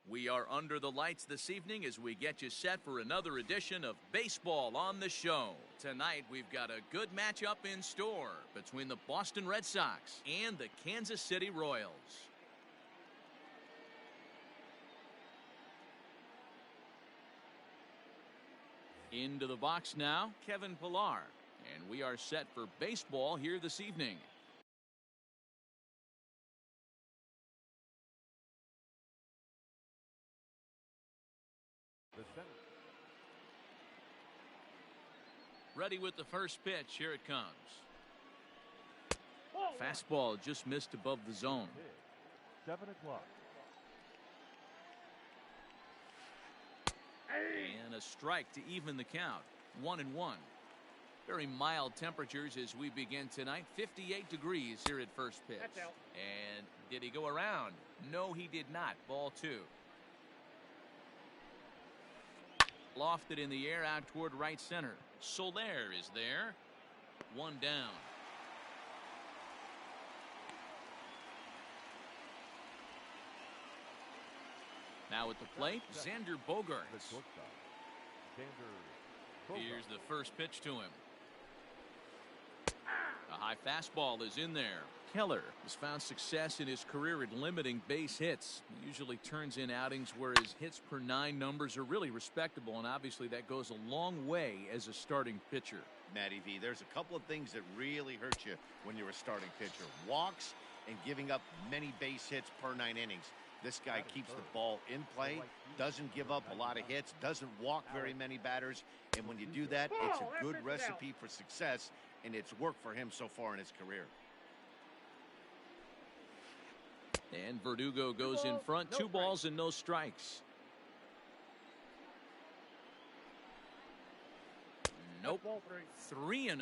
We are under the lights this evening as we get you set for another edition of Baseball on the Show. Tonight, we've got a good matchup in store between the Boston Red Sox and the Kansas City Royals. Into the box now, Kevin Pillar. And we are set for baseball here this evening. Ready with the first pitch. Here it comes. Fastball just missed above the zone. 7 o'clock. And a strike to even the count. 1-1. Very mild temperatures as we begin tonight. 58 degrees here at first pitch. And did he go around? No, he did not. Ball 2. Lofted in the air out toward right center. Soler is there. 1 down. Now at the plate, Xander Bogaerts. Here's the first pitch to him. A high fastball is in there. Keller has found success in his career at limiting base hits. He usually turns in outings where his hits per 9 numbers are really respectable, and obviously that goes a long way as a starting pitcher. Matty V, there's a couple of things that really hurt you when you're a starting pitcher. Walks and giving up many base hits per 9 innings. This guy keeps the ball in play, doesn't give up a lot of hits, doesn't walk very many batters, and when you do that, it's a good recipe for success, and it's worked for him so far in his career. And Verdugo goes in front. 2 balls and no strikes. Nope. 3-0.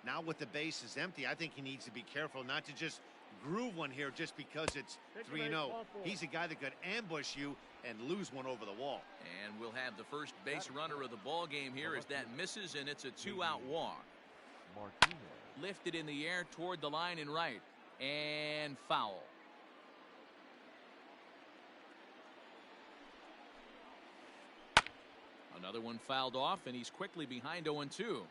Now with the bases empty, I think he needs to be careful not to just groove one here just because it's 3-0. He's a guy that could ambush you and lose one over the wall. And we'll have the first base runner of the ball game here as that misses, and it's a 2-out walk. Lifted in the air toward the line and right. And foul. Another one fouled off, and he's quickly behind 0-2.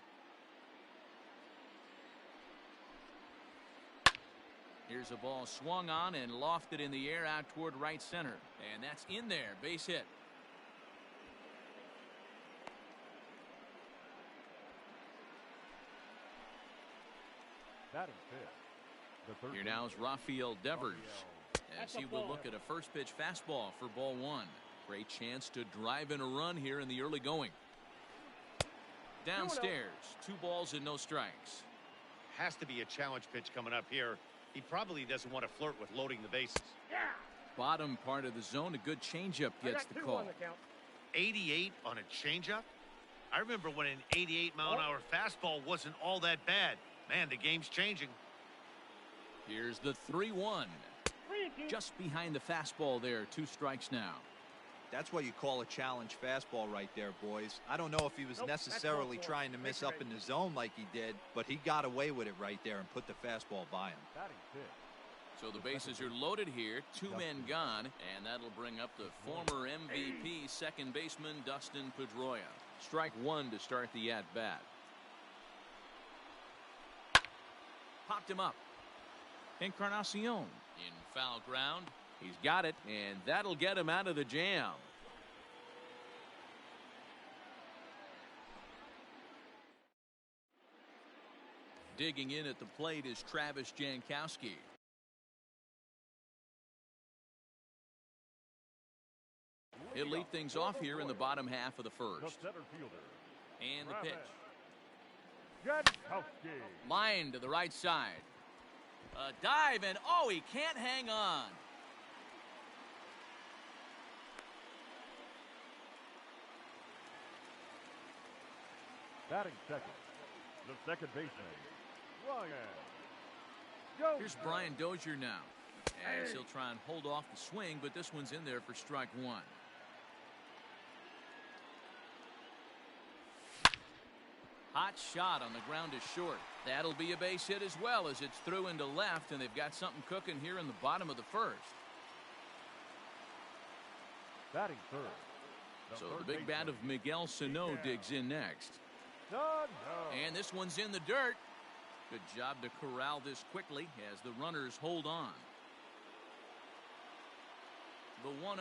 Here's a ball swung on and lofted in the air out toward right center. And that's in there. Base hit. Here now is Rafael Devers as he will look at a first pitch fastball for ball 1. Great chance to drive in a run here in the early going. Downstairs, 2 balls and no strikes. Has to be a challenge pitch coming up here. He probably doesn't want to flirt with loading the bases. Bottom part of the zone, a good changeup gets the call. 88 on a changeup? I remember when an 88-mile-an-hour fastball wasn't all that bad. Man, the game's changing. Here's the 3-1. Just behind the fastball there. 2 strikes now. That's what you call a challenge fastball right there, boys. I don't know if he was necessarily trying to miss up in the zone like he did, but he got away with it right there and put the fastball by him. So the bases are loaded here, 2 men gone, and that'll bring up the former MVP second baseman Dustin Pedroia. Strike 1 to start the at-bat. Popped him up. Encarnacion in foul ground. He's got it, and that'll get him out of the jam. Digging in at the plate is Travis Jankowski. He'll lead things off here in the bottom half of the first. And the pitch. Line to the right side. A dive, and oh, he can't hang on. Batting second, the second baseman, Ryan. Here's Brian Dozier now, as he'll try and hold off the swing, but this one's in there for strike 1. Hot shot on the ground is short. That'll be a base hit as well as it's through into left, and they've got something cooking here in the bottom of the first. Batting third. So the big bat of Miguel Sano digs in next. And this one's in the dirt. Good job to corral this quickly as the runners hold on. The 1-0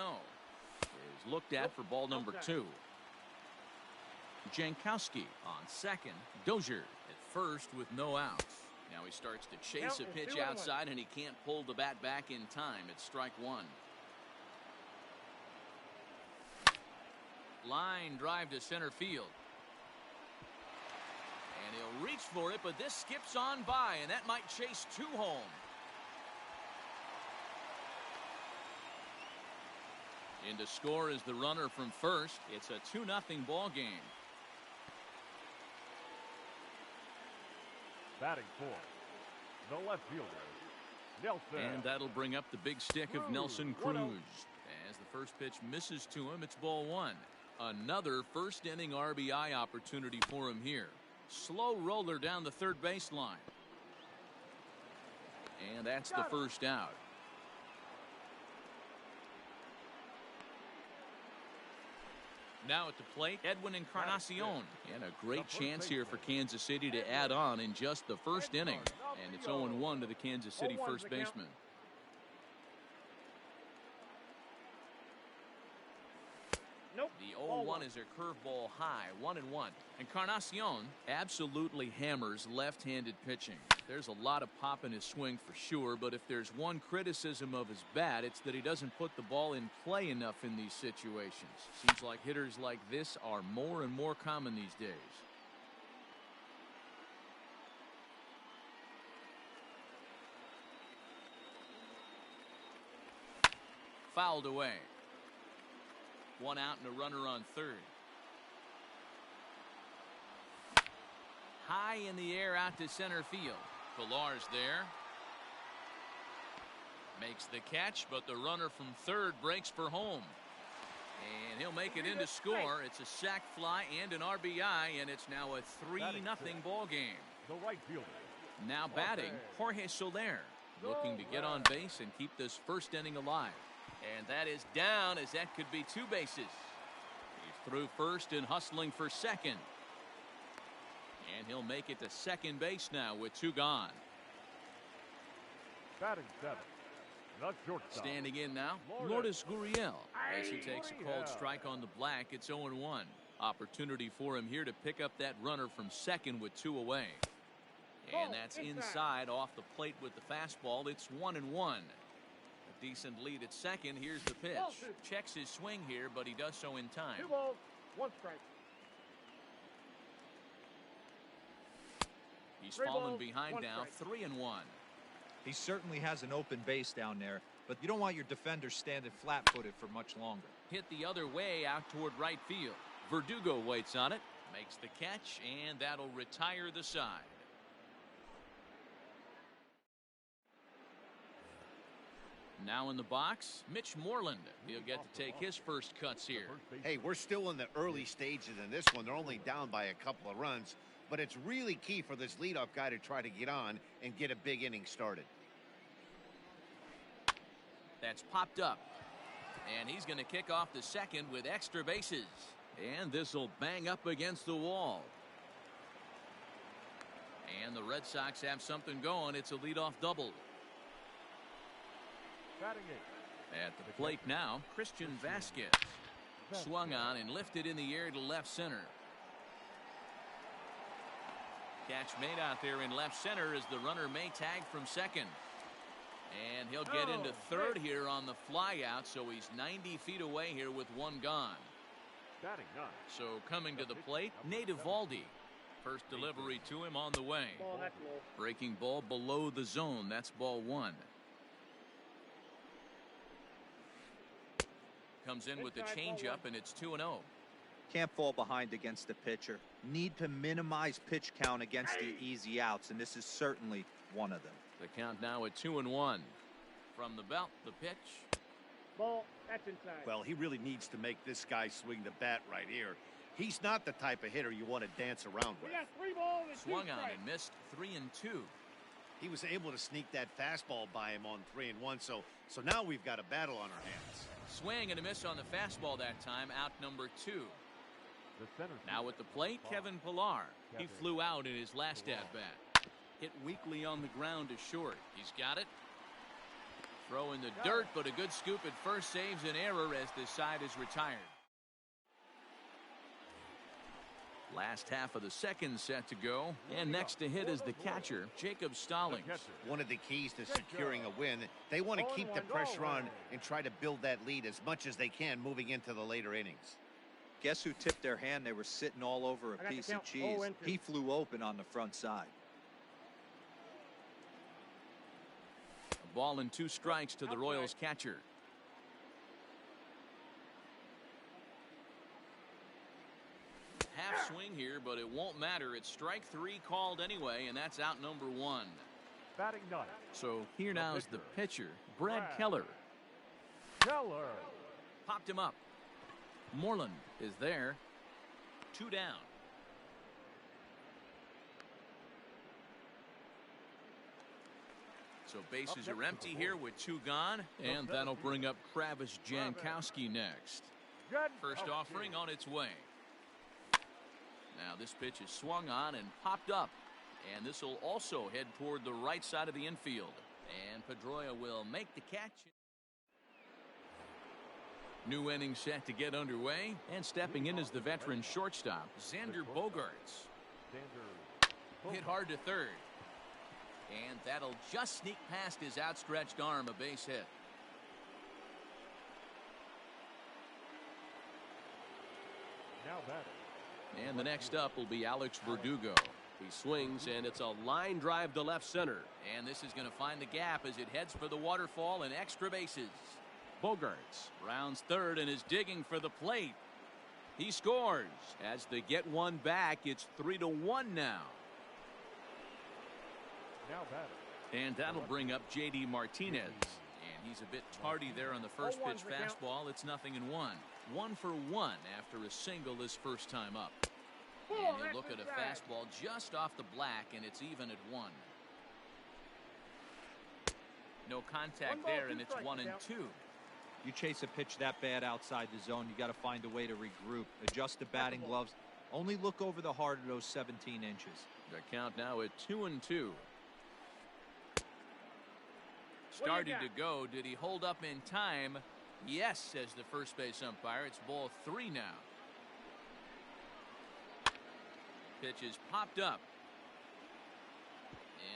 is looked at for ball number 2. Jankowski on second. Dozier at first with no outs. Now he starts to chase a pitch outside, and he can't pull the bat back in time. It's strike 1. Line drive to center field. And he'll reach for it, but this skips on by, and that might chase 2 home. In to score is the runner from first. It's a 2-0 ball game. Batting fourth, the left fielder, Nelson. And that'll bring up the big stick of Nelson Cruz. As the first pitch misses to him, it's ball 1. Another first inning RBI opportunity for him here. Slow roller down the third baseline. And that's the first out. Now at the plate, Edwin Encarnacion. And a great chance here for Kansas City to add on in just the first inning. And it's 0-1 to the Kansas City first baseman. The 0-1 is a curveball high, 1-1. Encarnacion absolutely hammers left-handed pitching. There's a lot of pop in his swing for sure, but if there's one criticism of his bat, it's that he doesn't put the ball in play enough in these situations. Seems like hitters like this are more and more common these days. Fouled away. 1 out and a runner on third. High in the air out to center field. Pilar's there. Makes the catch, but the runner from third breaks for home. And he'll make it in to score. It's a sac fly and an RBI, and it's now a 3-0 ball game. The right fielder. Now batting, Jorge Soler, looking to get on base and keep this first inning alive. And that is down, as that could be 2 bases. He's through first and hustling for second. And he'll make it to second base now with 2 gone. Batting 7. The shortstop. Standing in now, Lourdes Gurriel. As he takes a called strike on the black, it's 0-1. Opportunity for him here to pick up that runner from second with 2 away. And that's inside off the plate with the fastball. It's 1-1. Decent lead at second. Here's the pitch. Checks his swing here, but he does so in time. 2 balls, 1 strike. He's fallen behind now, 3-1. He certainly has an open base down there, but you don't want your defender standing flat-footed for much longer. Hit the other way out toward right field. Verdugo waits on it, makes the catch, and that'll retire the side. Now in the box, Mitch Moreland. He'll get to take his first cuts here. Hey, we're still in the early stages in this one. They're only down by a couple of runs, but it's really key for this leadoff guy to try to get on and get a big inning started. That's popped up. And he's going to kick off the second with extra bases. And this will bang up against the wall. And the Red Sox have something going. It's a leadoff double. At the plate now, Christian Vasquez. Swung on and lifted in the air to left center. Catch made out there in left center as the runner may tag from second. And he'll get into third here on the fly out, so he's 90 feet away here with 1 gone. So coming to the plate, Nate Eovaldi. First delivery to him on the way. Breaking ball below the zone. That's ball 1. Comes in with the changeup, and it's 2-0. Can't fall behind against the pitcher. Need to minimize pitch count against the easy outs, and this is certainly one of them. The count now at 2-1. From the belt, the pitch. Ball, that's inside. Well, he really needs to make this guy swing the bat right here. He's not the type of hitter you want to dance around with. We got 3 balls and 2 Swung on strikes. and missed 3-2. He was able to sneak that fastball by him on 3-1, so now we've got a battle on our hands. Swing and a miss on the fastball that time, out number 2. Now at the plate, Kevin Pillar. He flew out in his last at-bat. Hit weakly on the ground to short. He's got it. Throw in the dirt, but a good scoop at first saves an error as the side is retired. Last half of the second set to go, and next to hit is the catcher, Jacob Stallings. One of the keys to securing a win, they want to keep the pressure on and try to build that lead as much as they can moving into the later innings. Guess who tipped their hand? They were sitting all over a piece of cheese. He flew open on the front side. A ball and 2 strikes to the Royals catcher. Half swing here, but it won't matter. It's strike 3 called anyway, and that's out number 1. Batting ninth. So here now is the pitcher, Brad Keller. Popped him up. Moreland is there. 2 down. So bases are empty here with 2 gone, and that'll bring up Travis Jankowski next. First offering on its way. Now this pitch is swung on and popped up, and this will also head toward the right side of the infield, and Pedroia will make the catch. New inning set to get underway, and stepping in is the veteran shortstop, Xander Bogaerts. Hit hard to third, and that'll just sneak past his outstretched arm, a base hit. Now batting. And the next up will be Alex Verdugo. He swings, and it's a line drive to left center. And this is going to find the gap as it heads for the waterfall and extra bases. Bogaerts rounds third and is digging for the plate. He scores. As they get one back, it's 3-1 now. Now batting. And that'll bring up J.D. Martinez. And he's a bit tardy there on the first pitch fastball. It's 0-1. 1 for 1 after a single his first time up. And you look at a fastball just off the black, and it's even at 1. No contact there, and it's 1-2. You chase a pitch that bad outside the zone, you got to find a way to regroup, adjust the batting gloves. Only look over the heart of those 17 inches. The count now at 2-2. Starting to go. Did he hold up in time? Yes, says the first base umpire. It's ball 3 now. Pitch is popped up.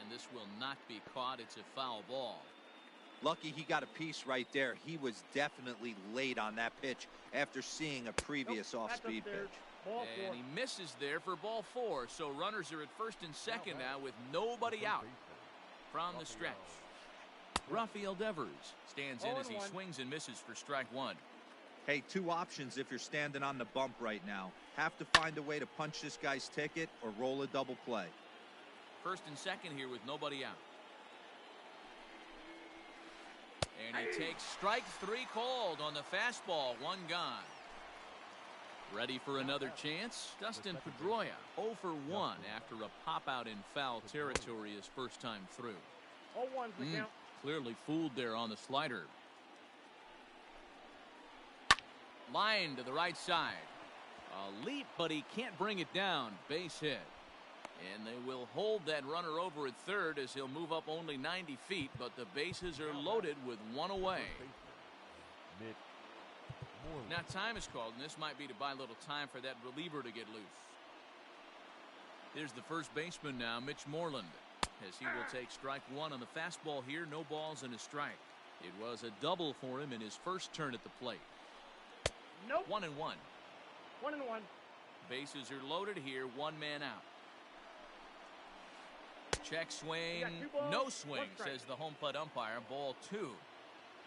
And this will not be caught. It's a foul ball. Lucky he got a piece right there. He was definitely late on that pitch after seeing a previous off-speed pitch. And he misses there for ball 4. So runners are at first and second now with nobody out from the stretch. Rafael Devers stands in as he swings and misses for strike 1. Hey, 2 options if you're standing on the bump right now. Have to find a way to punch this guy's ticket or roll a double play. First and second here with nobody out. And he takes strike 3 called on the fastball. 1 gone. Ready for another chance? Dustin Pedroia 0 for 1 after a pop-out in foul territory his first time through. 0-1's the count. Clearly fooled there on the slider. Line to the right side. A leap, but he can't bring it down. Base hit. And they will hold that runner over at third as he'll move up only 90 feet, but the bases are loaded with 1 away. Now time is called, and this might be to buy a little time for that reliever to get loose. Here's the first baseman now, Mitch Moreland, as he will take strike 1 on the fastball here. No balls and a strike. It was a double for him in his first turn at the plate. Nope. 1-1. 1-1. Bases are loaded here. 1 man out. Check swing. No swing, says the home plate umpire. Ball 2.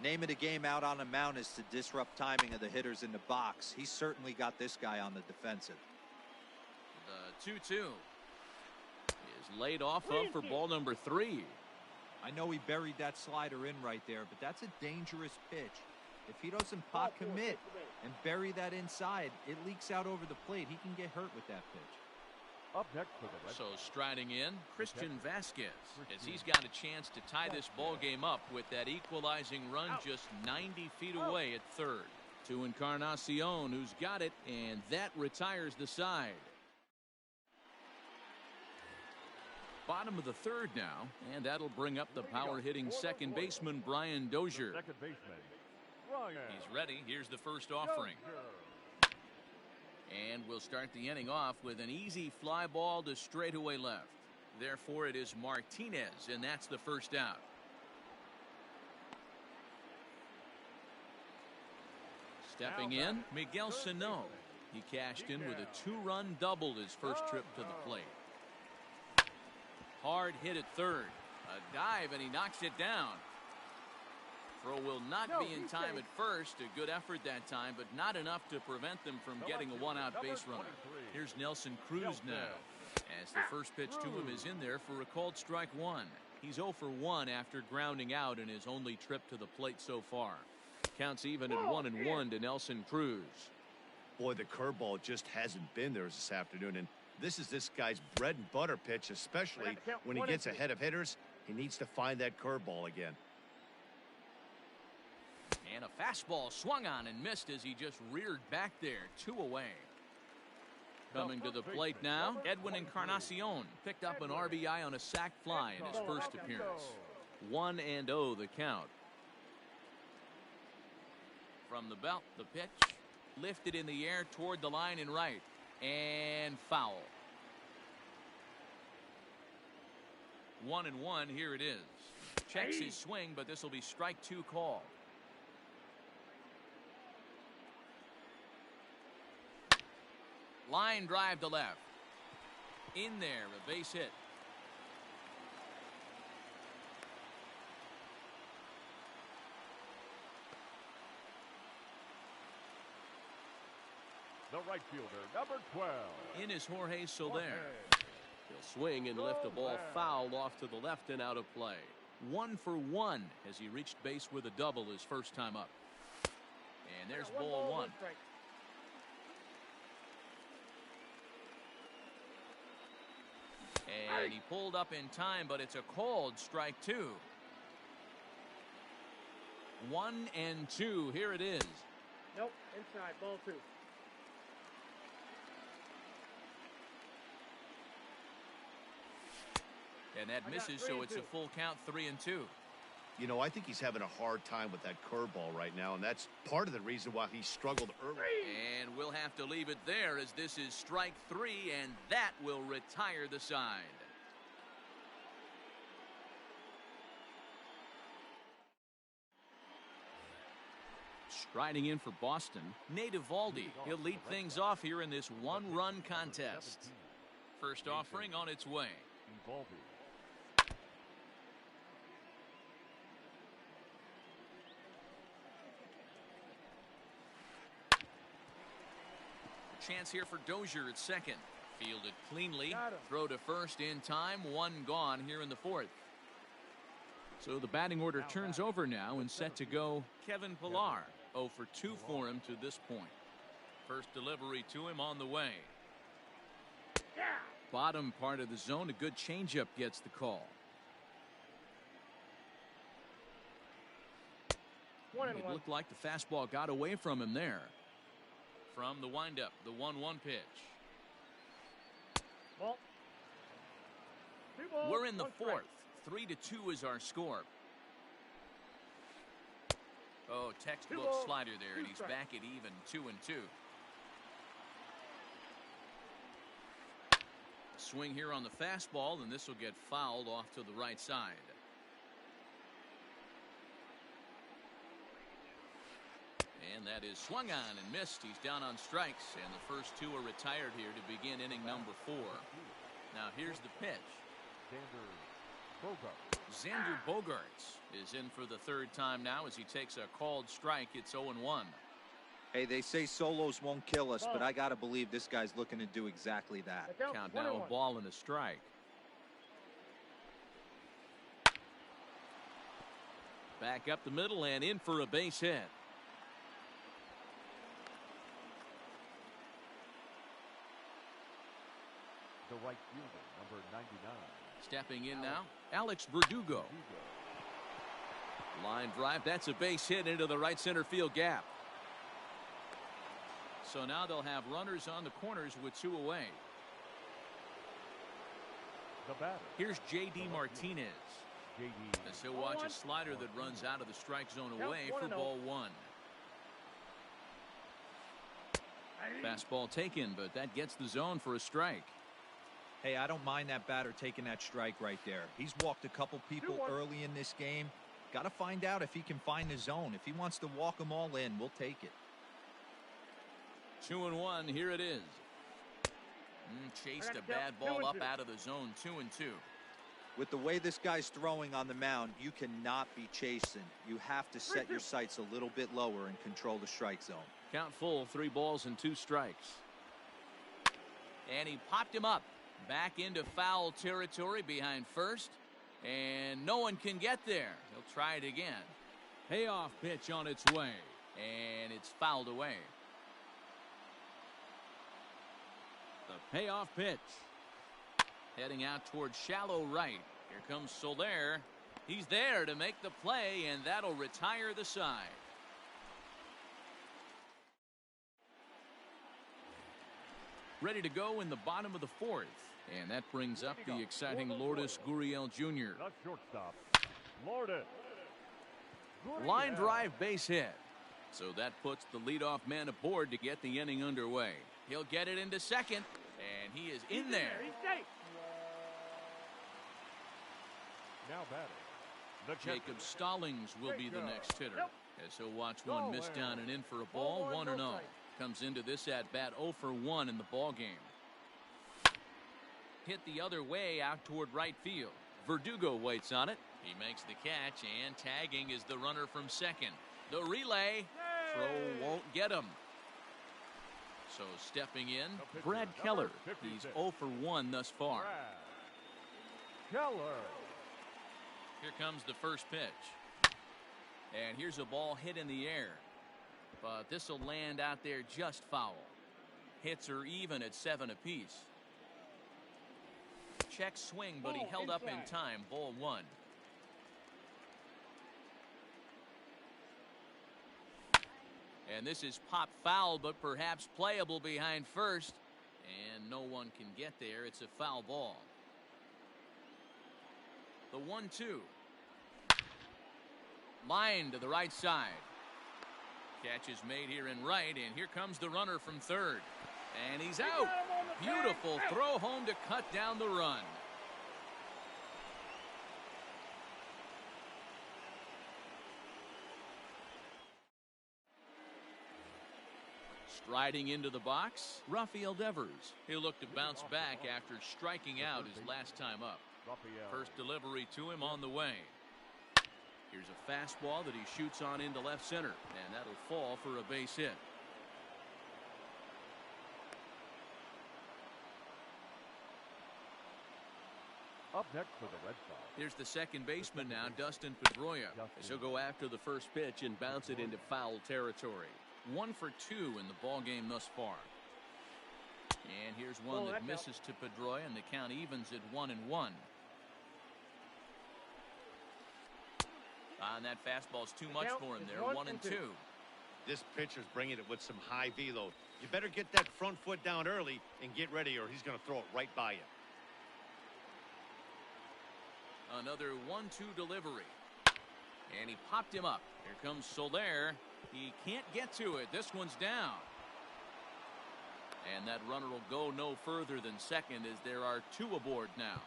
Name of the game out on the mound is to disrupt timing of the hitters in the box. He certainly got this guy on the defensive. The 2-2 is laid off of for ball number 3. I know he buried that slider in right there, but that's a dangerous pitch. If he doesn't pot commit and bury that inside, it leaks out over the plate. He can get hurt with that pitch. Up next for the Red So striding in, Christian Vasquez, as he's got a chance to tie this ball game up with that equalizing run just 90 feet away at third. To Encarnacion, who's got it, and that retires the side. Bottom of the third now, and that'll bring up the power-hitting second baseman, Brian Dozier. second baseman, Brian. He's ready. Here's the first offering. And we'll start the inning off with an easy fly ball to straightaway left. Therefore, it is Martinez, and that's the first out. Stepping in, Miguel Sano. He cashed in with a two-run double his first trip to the plate. Hard hit at third. A dive, and he knocks it down. Throw will not be in time at first. A good effort that time, but not enough to prevent them from getting a one-out base runner. Here's Nelson Cruz now, as the first pitch to him is in there for a called strike one. He's 0 for 1 after grounding out in his only trip to the plate so far. Counts even at 1-1 to Nelson Cruz. Boy, the curveball just hasn't been there this afternoon, and this is this guy's bread and butter pitch, especially when he gets ahead of hitters. He needs to find that curveball again. And a fastball swung on and missed as he just reared back there, 2 away. Coming to the plate now, Edwin Encarnacion picked up an RBI on a sac fly in his first appearance. 1-0 the count. From the belt, the pitch lifted in the air toward the line and right, and foul. 1-1, here it is. Checks his swing, but this will be strike 2 call. Line drive to left. In there, a base hit. The right fielder, number 12. In is Jorge Soler. He'll swing and lift a ball foul off to the left and out of play. 1 for 1 as he reached base with a double his first time up. And there's ball 1. And he pulled up in time, but it's a called strike 2. 1-2. Here it is. Nope, inside, ball 2. And that misses, so it's a full count, 3-2. You know, I think he's having a hard time with that curveball right now, and that's part of the reason why he struggled early. And we'll have to leave it there as this is strike 3, and that will retire the side. Striding in for Boston, Nate Eovaldi. He'll lead things off here in this one-run contest. First offering on its way. Chance here for Dozier at second. Fielded cleanly. Throw to first in time. 1 gone here in the 4th. So the batting order turns over now and set to go Kevin Pillar. 0 for 2 for him to this point. First delivery to him on the way. Bottom part of the zone. A good changeup gets the call. It looked like the fastball got away from him there. From the windup, the 1-1 pitch. We're in the 4th. 3-2 is our score. Oh, textbook slider there, and he's back at even 2-2. Swing here on the fastball, and this will get fouled off to the right side. And that is swung on and missed. He's down on strikes, and the first 2 are retired here to begin inning number 4. Now here's the pitch. Xander Bogaerts is in for the 3rd time now as he takes a called strike. It's 0-1. Hey, they say solos won't kill us, but I got to believe this guy's looking to do exactly that. Count now a ball and a strike. Back up the middle and in for a base hit. right fielder, number 99. Stepping in now, Alex Verdugo. Line drive. That's a base hit into the right center field gap. So now they'll have runners on the corners with 2 away. The batter. Here's J.D. Martinez. J.D. As he'll watch a slider that runs out of the strike zone away for ball 1. Fastball taken, but that gets the zone for a strike. Hey, I don't mind that batter taking that strike right there. He's walked a couple people early in this game. Got to find out if he can find the zone. If he wants to walk them all in, we'll take it. 2-1. Here it is. Chased a bad ball up out of the zone. 2-2. With the way this guy's throwing on the mound, you cannot be chasing. You have to set your sights a little bit lower and control the strike zone. Count full, 3 balls and 2 strikes. And he popped him up. Back into foul territory behind first. And no one can get there. He'll try it again. Payoff pitch on its way. And it's fouled away. The payoff pitch. Heading out towards shallow right. Here comes Soler. He's there to make the play, and that'll retire the side. Ready to go in the bottom of the 4th. And that brings up the exciting Lourdes Gurriel Jr. The shortstop, Lourdes. Line drive base hit. So that puts the leadoff man aboard to get the inning underway. He'll get it into second, and he is in there. He's safe. Now batting. Jacob Stallings will be the next hitter. As he'll watch one miss down and in for a ball. 1-0. Comes into this at bat 0 for 1 in the ball game. Hit the other way out toward right field. Verdugo waits on it. He makes the catch, and tagging is the runner from second. The relay throw won't get him. So stepping in, Brad Keller. He's 0 for 1 thus far. Keller. Here comes the first pitch. And here's a ball hit in the air. But this will land out there just foul. Hits are even at 7 apiece. Check swing, but he held up in time. Ball 1. And this is pop foul, but perhaps playable behind first. And no one can get there. It's a foul ball. The 1-2. Line to the right side. Catch is made here in right, and here comes the runner from third. And he's out. Beautiful throw home to cut down the run. Striding into the box, Rafael Devers. He'll look to bounce back after striking out his last time up. First delivery to him on the way. Here's a fastball that he shoots on into left center, and that'll fall for a base hit. Up next for the Red Sox. Here's the second baseman now, Dustin Pedroia. As he'll go after the first pitch and bounce it into foul territory. 1 for 2 in the ball game thus far. And here's one that misses to Pedroia, and the count evens at 1-1. And that fastball's too much for him there. 1-2. This pitcher's bringing it with some high velo. You better get that front foot down early and get ready, or he's going to throw it right by you. Another 1-2 delivery. And he popped him up. Here comes Soler. He can't get to it. This one's down. And that runner will go no further than second, as there are 2 aboard now.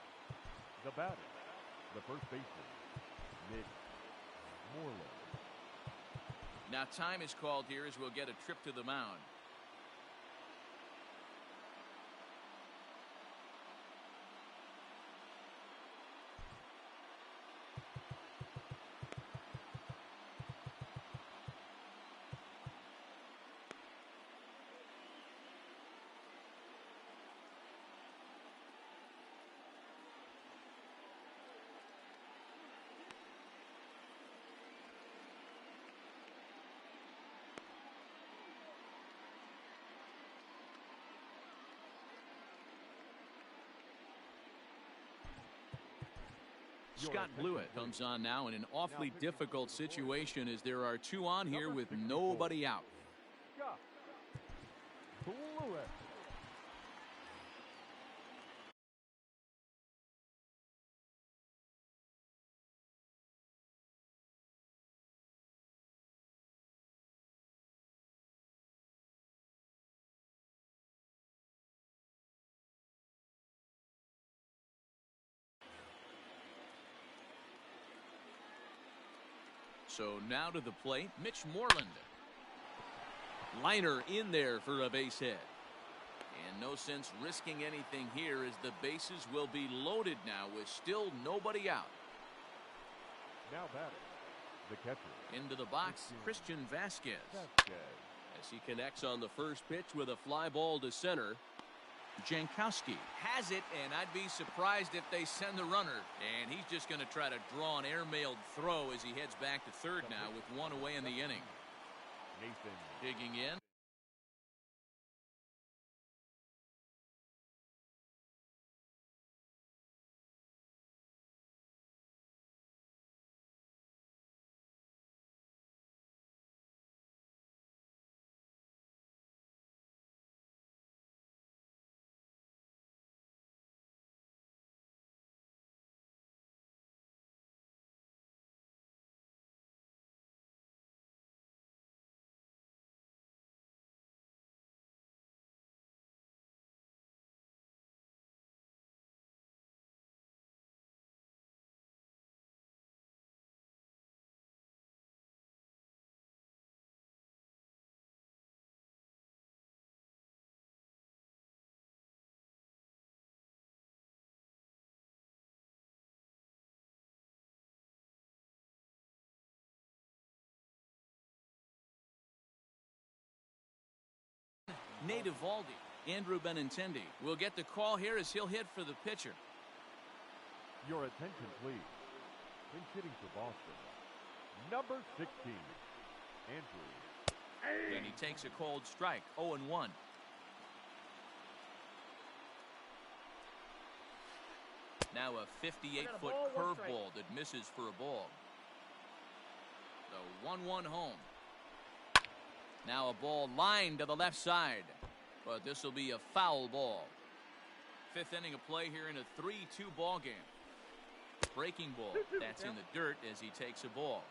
The batter, the first baseman, Mlb. Now time is called here as we'll get a trip to the mound. Scott Blewett comes on now in an awfully difficult situation as there are two on here with nobody out. Scott Blewett. So now to the plate, Mitch Moreland. Liner in there for a base hit. And no sense risking anything here as the bases will be loaded now with still nobody out. Now batting, the catcher. Into the box, Christian Vasquez. As he connects on the first pitch with a fly ball to center. Jankowski has it, and I'd be surprised if they send the runner. And he's just going to try to draw an airmailed throw as he heads back to third now with one away in the inning. Nathan. Digging in. Nate Eovaldi. Andrew Benintendi will get the call here as he'll hit for the pitcher. Your attention, please. Pinch hitting for Boston, number 16, Andrew. And he takes a cold strike, 0-1. Now a 58-foot curveball that misses for a ball. The 1-1 home. Now a ball lined to the left side, but this will be a foul ball. Fifth inning of play here in a 3-2 ball game. Breaking ball. That's in the dirt as he takes a ball.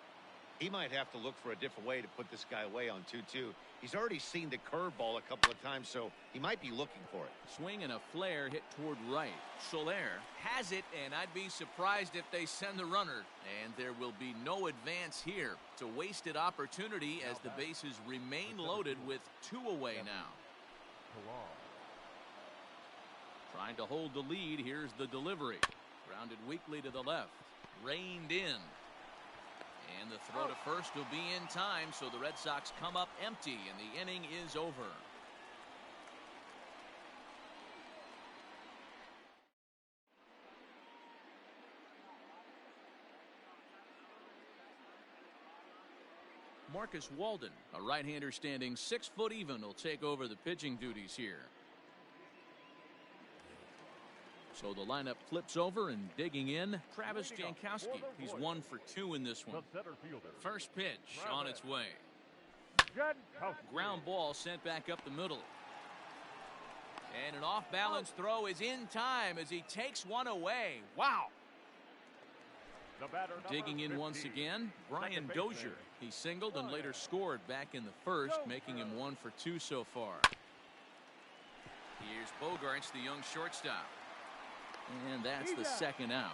He might have to look for a different way to put this guy away on 2-2. He's already seen the curveball a couple of times, so he might be looking for it. Swing and a flare hit toward right. Soler has it, and I'd be surprised if they send the runner. And there will be no advance here. It's a wasted opportunity as the bases remain loaded with two away now. Trying to hold the lead. Here's the delivery. Grounded weakly to the left. Reined in. And the throw to first will be in time, so the Red Sox come up empty, and the inning is over. Marcus Walden, a right-hander standing 6 foot even, will take over the pitching duties here. So the lineup flips over and digging in, Travis Jankowski. He's 1 for 2 in this one. First pitch on its way. Ground ball sent back up the middle. And an off-balance throw is in time as he takes one away. Wow. Digging in once again, Brian Dozier. He singled and later scored back in the first, making him 1 for 2 so far. Here's Bogarts, the young shortstop. And that's the second out.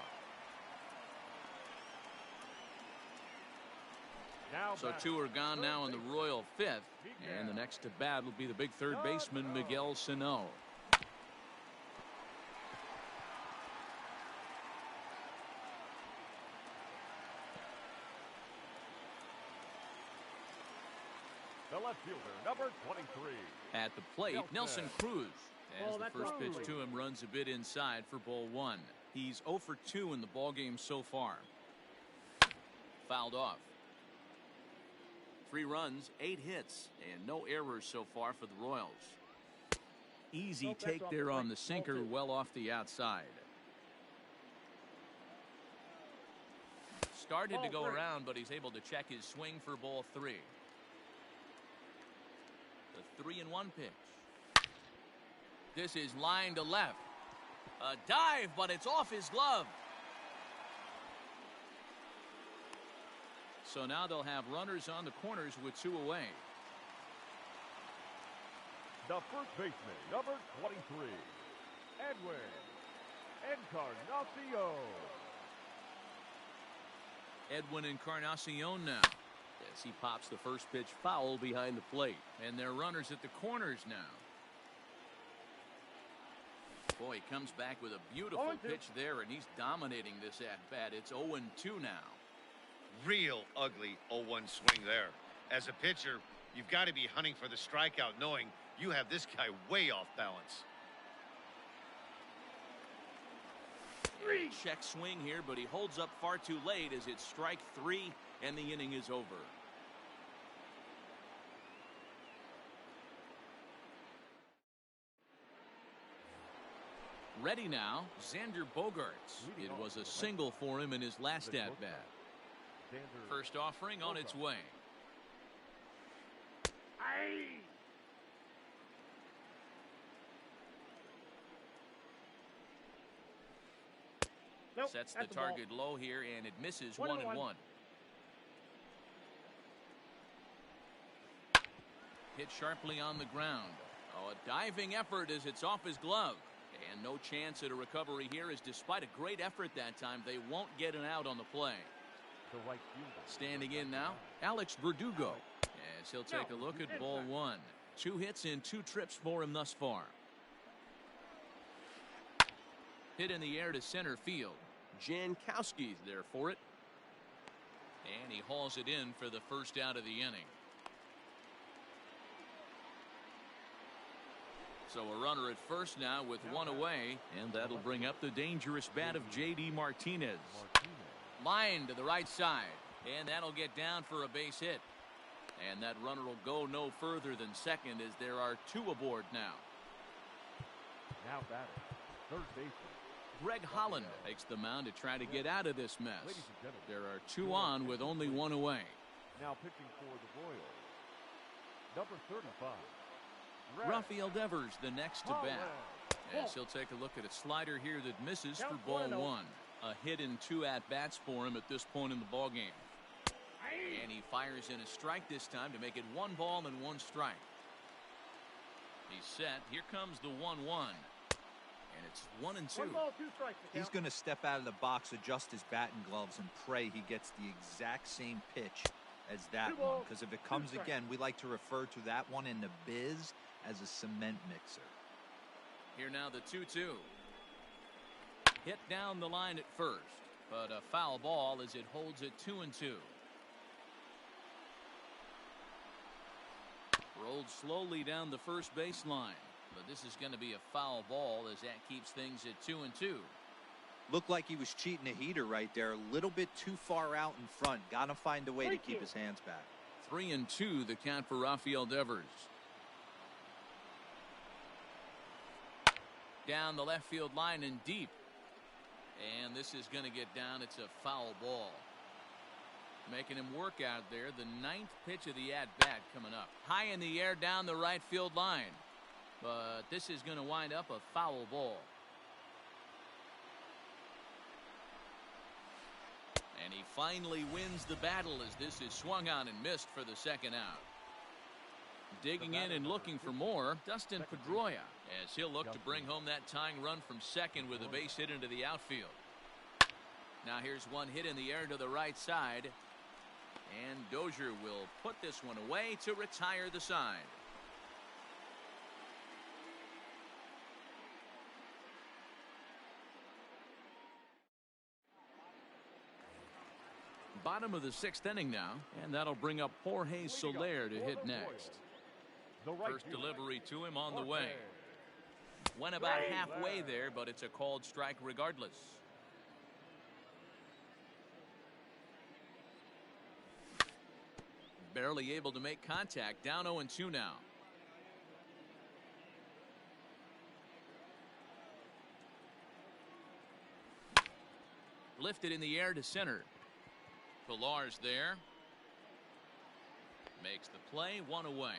So 2 are gone now in the Royal fifth. And the next to bat will be the big third baseman, Miguel Sano. The left fielder, number 23. At the plate, Nelson Cruz. As the first pitch to him runs a bit inside for ball 1. He's 0 for 2 in the ballgame so far. Fouled off. 3 runs, 8 hits, and no errors so far for the Royals. Easy take there on the sinker, well off the outside. started to go around, but he's able to check his swing for ball 3. The 3-1 pitch. This is line to left. A dive, but it's off his glove. So now they'll have runners on the corners with 2 away. The first baseman, number 23, Edwin Encarnacion. Edwin Encarnacion now. As he pops the first pitch foul behind the plate. And they're runners at the corners now. Boy, he comes back with a beautiful pitch there, and he's dominating this at-bat. It's 0-2 now. Real ugly 0-1 swing there. As a pitcher, you've got to be hunting for the strikeout, knowing you have this guy way off balance. Check swing here, but he holds up far too late as it's strike 3, and the inning is over. Ready now, Xander Bogaerts. It was a single for him in his last at-bat. First offering on its way. Nope, sets the target low here, and it misses 1-1. Hit sharply on the ground. Oh, a diving effort as it's off his glove. And no chance at a recovery here, as despite a great effort that time, they won't get an out on the play. Standing in now, Alex Verdugo, as he'll take a look at ball 1. 2 hits and 2 trips for him thus far. Hit in the air to center field. Jankowski's there for it. And he hauls it in for the first out of the inning. So a runner at first now with 1 away, and that'll bring up the dangerous bat of J.D. Martinez. Line to the right side, and that'll get down for a base hit. And that runner will go no further than second, as there are 2 aboard now. Now batting, third baseman Greg Holland takes the mound to try to get out of this mess. There are 2 on with only 1 away. Now pitching for the Royals, number 35. Rafael Devers the next to bat, as he'll take a look at a slider here that misses for ball 1. A hit in 2 at-bats for him at this point in the ballgame. And he fires in a strike this time to make it 1 ball and 1 strike. He's set. Here comes the 1-1. And it's 1-2. 1 ball, 2 strikes. He's going to step out of the box, adjust his batting gloves, and pray he gets the exact same pitch as that one. Because if it comes again, we like to refer to that one in the biz as a cement mixer. Here now the 2-2. Hit down the line at first, but a foul ball as it holds it 2-2. Rolled slowly down the first baseline, but this is going to be a foul ball as that keeps things at 2-2. Looked like he was cheating a heater right there, a little bit too far out in front. Got to find a way to keep his hands back. 3-2 the count for Rafael Devers. Down the left field line and deep. And this is going to get down. It's a foul ball. Making him work out there. The 9th pitch of the at-bat coming up. High in the air down the right field line. But this is going to wind up a foul ball. And he finally wins the battle as this is swung on and missed for the second out. Digging in and looking for more, Dustin Pedroia, as he'll look to bring home that tying run from second with a base hit into the outfield. Now here's one hit in the air to the right side. And Dozier will put this one away to retire the side. Bottom of the 6th inning now, and that'll bring up Jorge Soler to hit next. First delivery to him on the way. Went about halfway there, but it's a called strike regardless. Barely able to make contact. Down 0-2 now. Lifted in the air to center. Pilar's there. Makes the play, one away.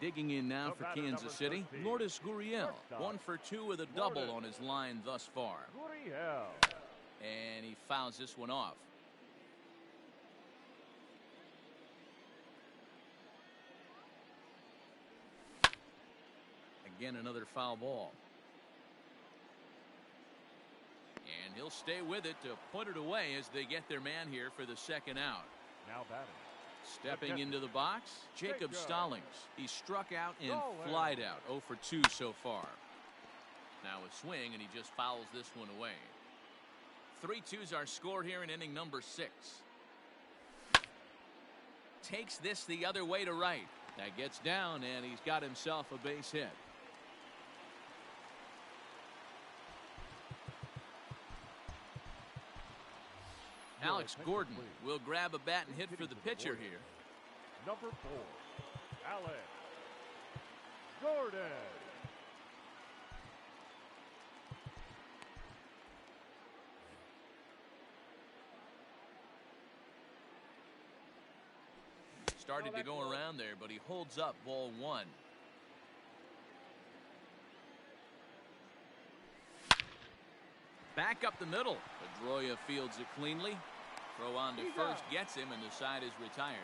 Digging in now for Kansas City, Lourdes Gurriel. 1 for 2 with a double on his line thus far. And he fouls this one off. Again, another foul ball. And he'll stay with it to put it away as they get their man here for the second out. Now batting. Stepping into the box, Jacob Stallings. He struck out and flied out. 0 for 2 so far. Now a swing, and he just fouls this one away. 3-2's our score here in inning number 6. Takes this the other way to right. That gets down, and he's got himself a base hit. Alex Gordon will grab a bat and hit for the pitcher here. Number 4, Alex Gordon. Started to go around there, but he holds up ball 1. Back up the middle. Pedroia fields it cleanly. Throw on to first gets him, and the side is retired.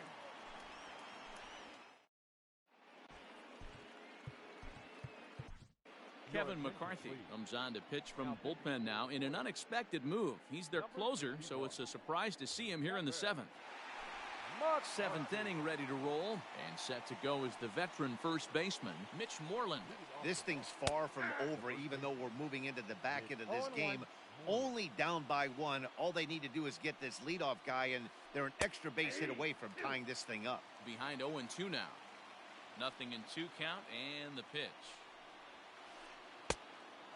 Kevin McCarthy comes on to pitch from bullpen now in an unexpected move. He's their closer, so it's a surprise to see him here in the 7th. 7th inning ready to roll, and set to go is the veteran first baseman, Mitch Moreland. This thing's far from over, even though we're moving into the back end of this game. Only down by 1. All they need to do is get this leadoff guy, and they're an extra base hit away from tying this thing up. Behind 0-2 now. Nothing in 2 count, and the pitch.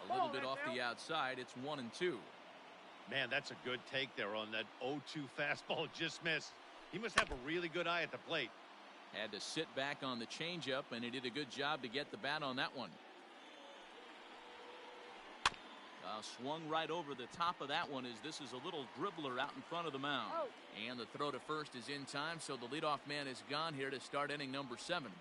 A little bit off the outside. It's 1-2. Man, that's a good take there on that 0-2 fastball. Just missed. He must have a really good eye at the plate. Had to sit back on the changeup, and he did a good job to get the bat on that one. Swung right over the top of that one as this is a little dribbler out in front of the mound. And the throw to first is in time, so the leadoff man is gone here to start inning number 7.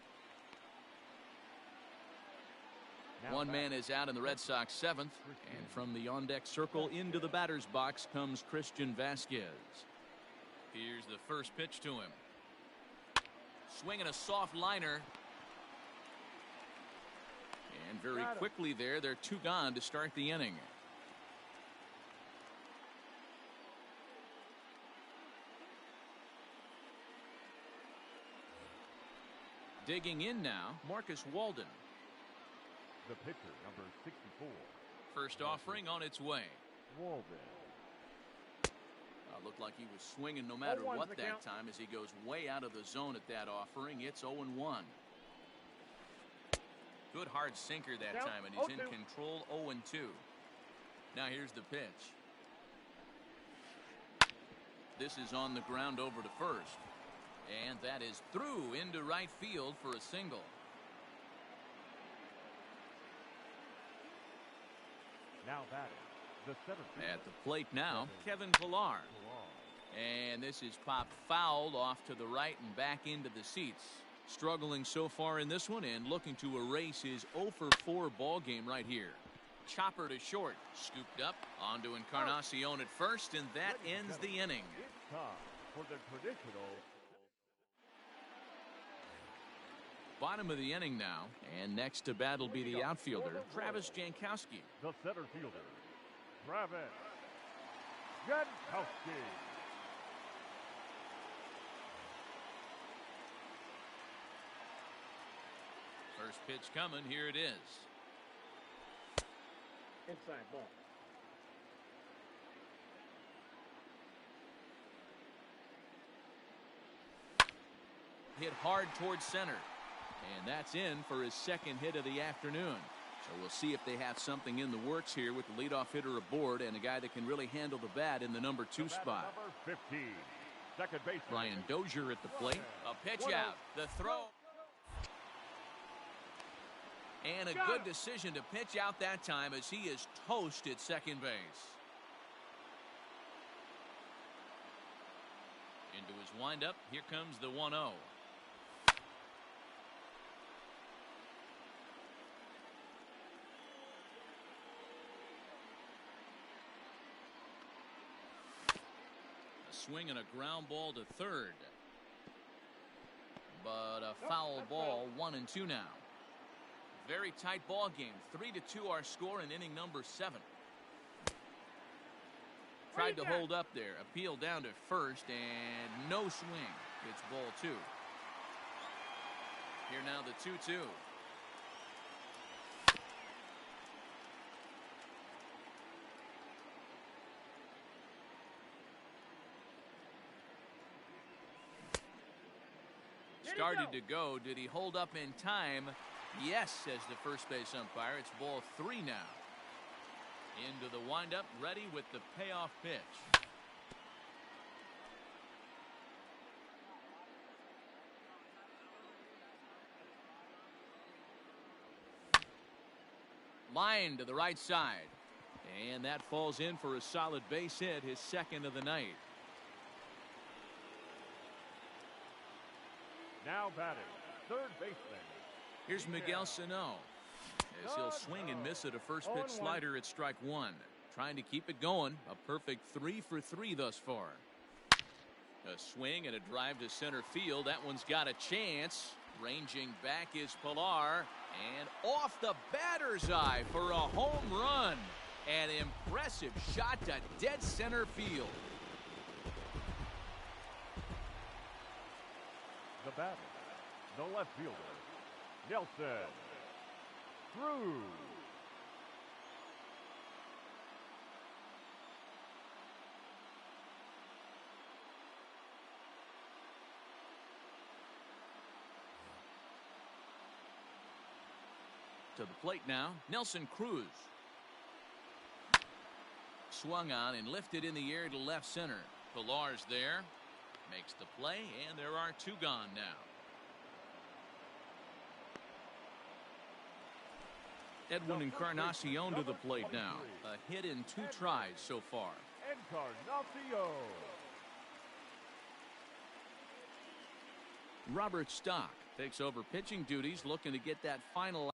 One man is out in the Red Sox 7th, and from the on-deck circle into the batter's box comes Christian Vasquez. Here's the first pitch to him. Swinging a soft liner. And very quickly there, they're 2 gone to start the inning. Digging in now, Marcus Walden. The pitcher, number 64. First offering on its way. Walden. Looked like he was swinging no matter what that time as he goes way out of the zone at that offering. It's 0-1. Good hard sinker that time, and he's in control. 0-2. Now here's the pitch. This is on the ground over to first. And that is through into right field for a single. Now batting, the center fielder. At the plate now, Kevin Pilar. And this is popped foul off to the right and back into the seats. Struggling so far in this one and looking to erase his 0-for-4 ball game right here. Chopper to short, scooped up onto Encarnacion at first, and that ends the inning. It's time for the traditional Bottom of the inning now, and next to bat will be the outfielder, Travis Jankowski. the center fielder, Travis Jankowski. First pitch coming, here it is. Inside ball. Hit hard towards center. And that's in for his second hit of the afternoon. So we'll see if they have something in the works here with the leadoff hitter aboard and a guy that can really handle the bat in the number 2 spot. Number 15, second baseman Brian Dozier at the plate. A pitch out. The throw. And a good decision to pitch out that time as he is toast at second base. Into his windup. Here comes the 1-0. Swing and a ground ball to third, but a foul ball. 1-2 now. Very tight ball game. 3-2 our score in inning number 7. Tried to hold up there. Appeal down to first and no swing. It's ball 2. Here now the 2-2. Started to go. Did he hold up in time? Yes, says the first base umpire. It's ball 3 now. Into the windup, ready with the payoff pitch. Line to the right side. And that falls in for a solid base hit, his second of the night. Now batting, third baseman. Here's Miguel Sano, as he'll swing and miss at a first pitch slider at strike 1. Trying to keep it going. A perfect 3 for 3 thus far. A swing and a drive to center field. That one's got a chance. Ranging back is Pilar. And off the batter's eye for a home run. An impressive shot to dead center field. The batter, the left fielder, Nelson Cruz. To the plate now, Nelson Cruz. Swung on and lifted in the air to left center. Pilar's there. Makes the play, and there are 2 gone now. Edwin Encarnacion to the plate now. A hit in 2 tries so far. Encarnacion. Robert Stock takes over pitching duties, looking to get that final.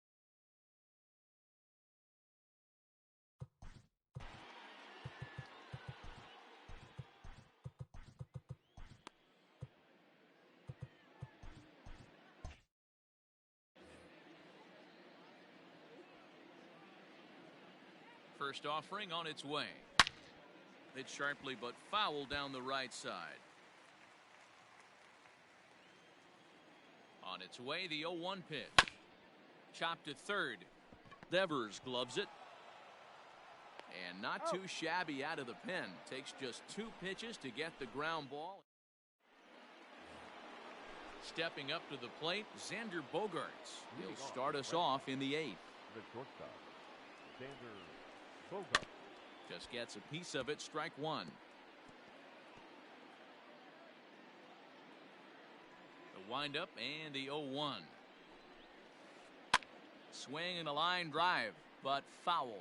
First offering on its way. Hit sharply but foul down the right side. On its way, the 0-1 pitch. Chopped to third. Devers gloves it. And not too shabby out of the pen. Takes just 2 pitches to get the ground ball. Stepping up to the plate, Xander Bogaerts. He'll start us off in the 8th. The shortstop, Xander Bogaerts. Just gets a piece of it, strike 1. The windup and the 0-1. Swing and a line drive, but foul.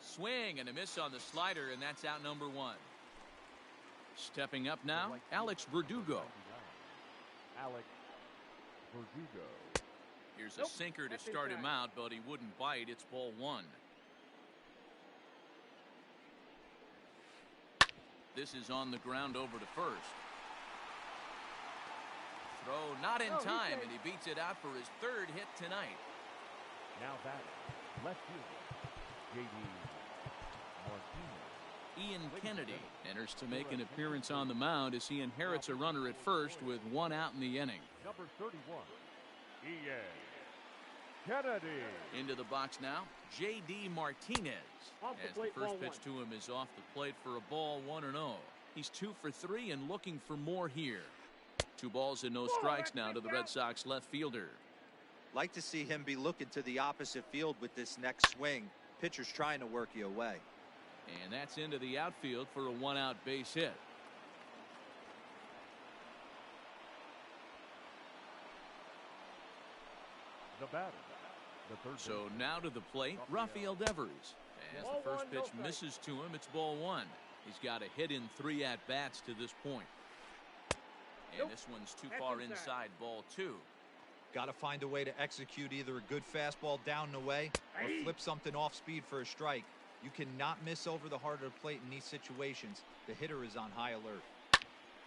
Swing and a miss on the slider, and that's out number 1. Stepping up now, Alex Verdugo. Alex Verdugo. Here's a sinker to start him out, but he wouldn't bite. It's ball 1. This is on the ground over to first. Throw not in time, and he beats it out for his 3rd hit tonight. Now batting, left fielder, J.D. Martinez. Ian Kennedy enters to make an appearance on the mound as he inherits a runner at first with 1 out in the inning. Number 31, Ian Kennedy. Into the box now, J.D. Martinez. As the first pitch to him is off the plate for a ball, 1-0. He's 2 for 3 and looking for more here. 2 balls and no strikes now to the Red Sox left fielder. Like to see him be looking to the opposite field with this next swing. Pitcher's trying to work you away. And that's into the outfield for a 1-out base hit. The batter. The third So baseman. now to the plate, Rafael Devers. As the first pitch misses to him, it's ball one. He's got a hit in 3 at-bats to this point. And this one's too far inside, ball two. Got to find a way to execute either a good fastball down and away or flip something off speed for a strike. You cannot miss over the heart of the plate in these situations. The hitter is on high alert.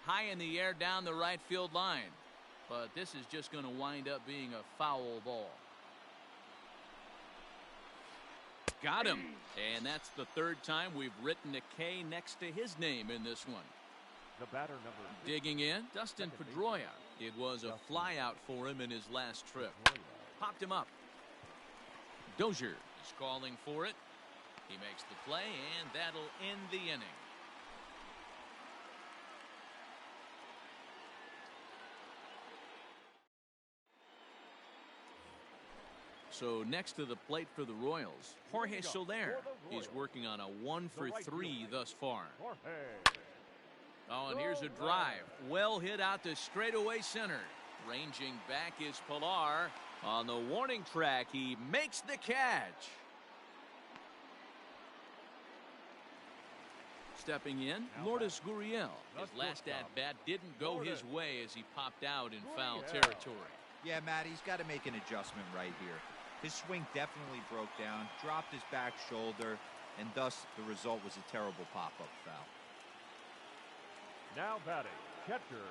High in the air down the right field line. But this is just going to wind up being a foul ball. Got him. And that's the 3rd time we've written a K next to his name in this one. The batter number. Digging in, Dustin Pedroia. It was a flyout for him in his last trip. Popped him up. Dozier is calling for it. He makes the play, and that'll end the inning. So next to the plate for the Royals, Jorge Soler. He's working on a 1-for-3 thus far. Oh, and here's a drive. Well hit out to straightaway center. Ranging back is Pilar. On the warning track, he makes the catch. Stepping in, Lourdes Gurriel. His last at-bat didn't go his way as he popped out in foul territory. Yeah, Matt, he's got to make an adjustment right here. His swing definitely broke down, dropped his back shoulder, and thus the result was a terrible pop-up foul. Now batting, catcher.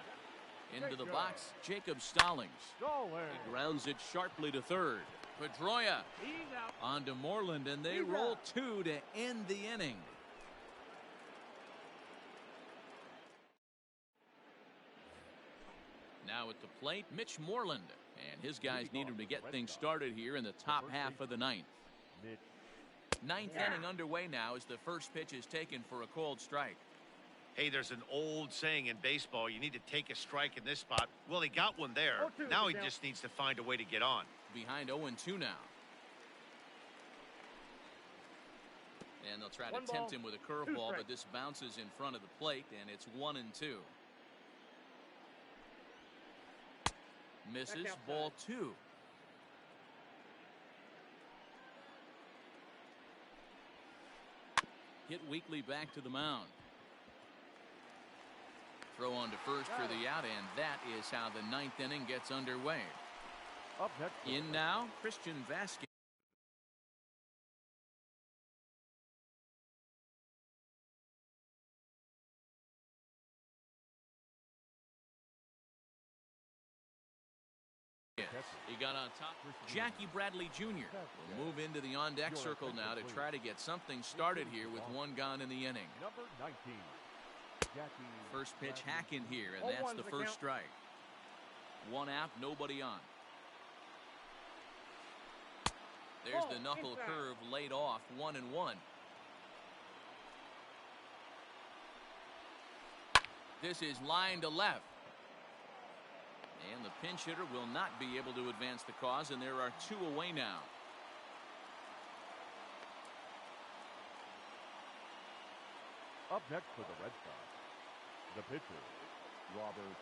Into the box, Jacob Stallings. He grounds it sharply to third. Pedroia on to Moreland, and they roll 2 to end the inning. Now at the plate, Mitch Moreland. And his guys need him to get things started here in the top half of the 9th. 9th inning underway now as the first pitch is taken for a called strike. Hey, there's an old saying in baseball, you need to take a strike in this spot. Well, he got one there. Now he just needs to find a way to get on. Behind 0-2 now. And they'll try to tempt him with a curveball, but this bounces in front of the plate, and it's 1-2. Misses, ball 2. Hit weakly back to the mound. Throw on to first for the out, and that is how the 9th inning gets underway. Up next. In now, Christian Vasquez. He got on top. Jackie Bradley Jr. will move into the on-deck circle now to try to get something started here with 1 gone in the inning. Number 19. First pitch hack in here, and that's the first strike. 1 out, nobody on. There's the knuckle curve laid off, 1-1. This is line to left. And the pinch hitter will not be able to advance the cause, and there are 2 away now. Up next for the Red Sox, the pitcher, Robert.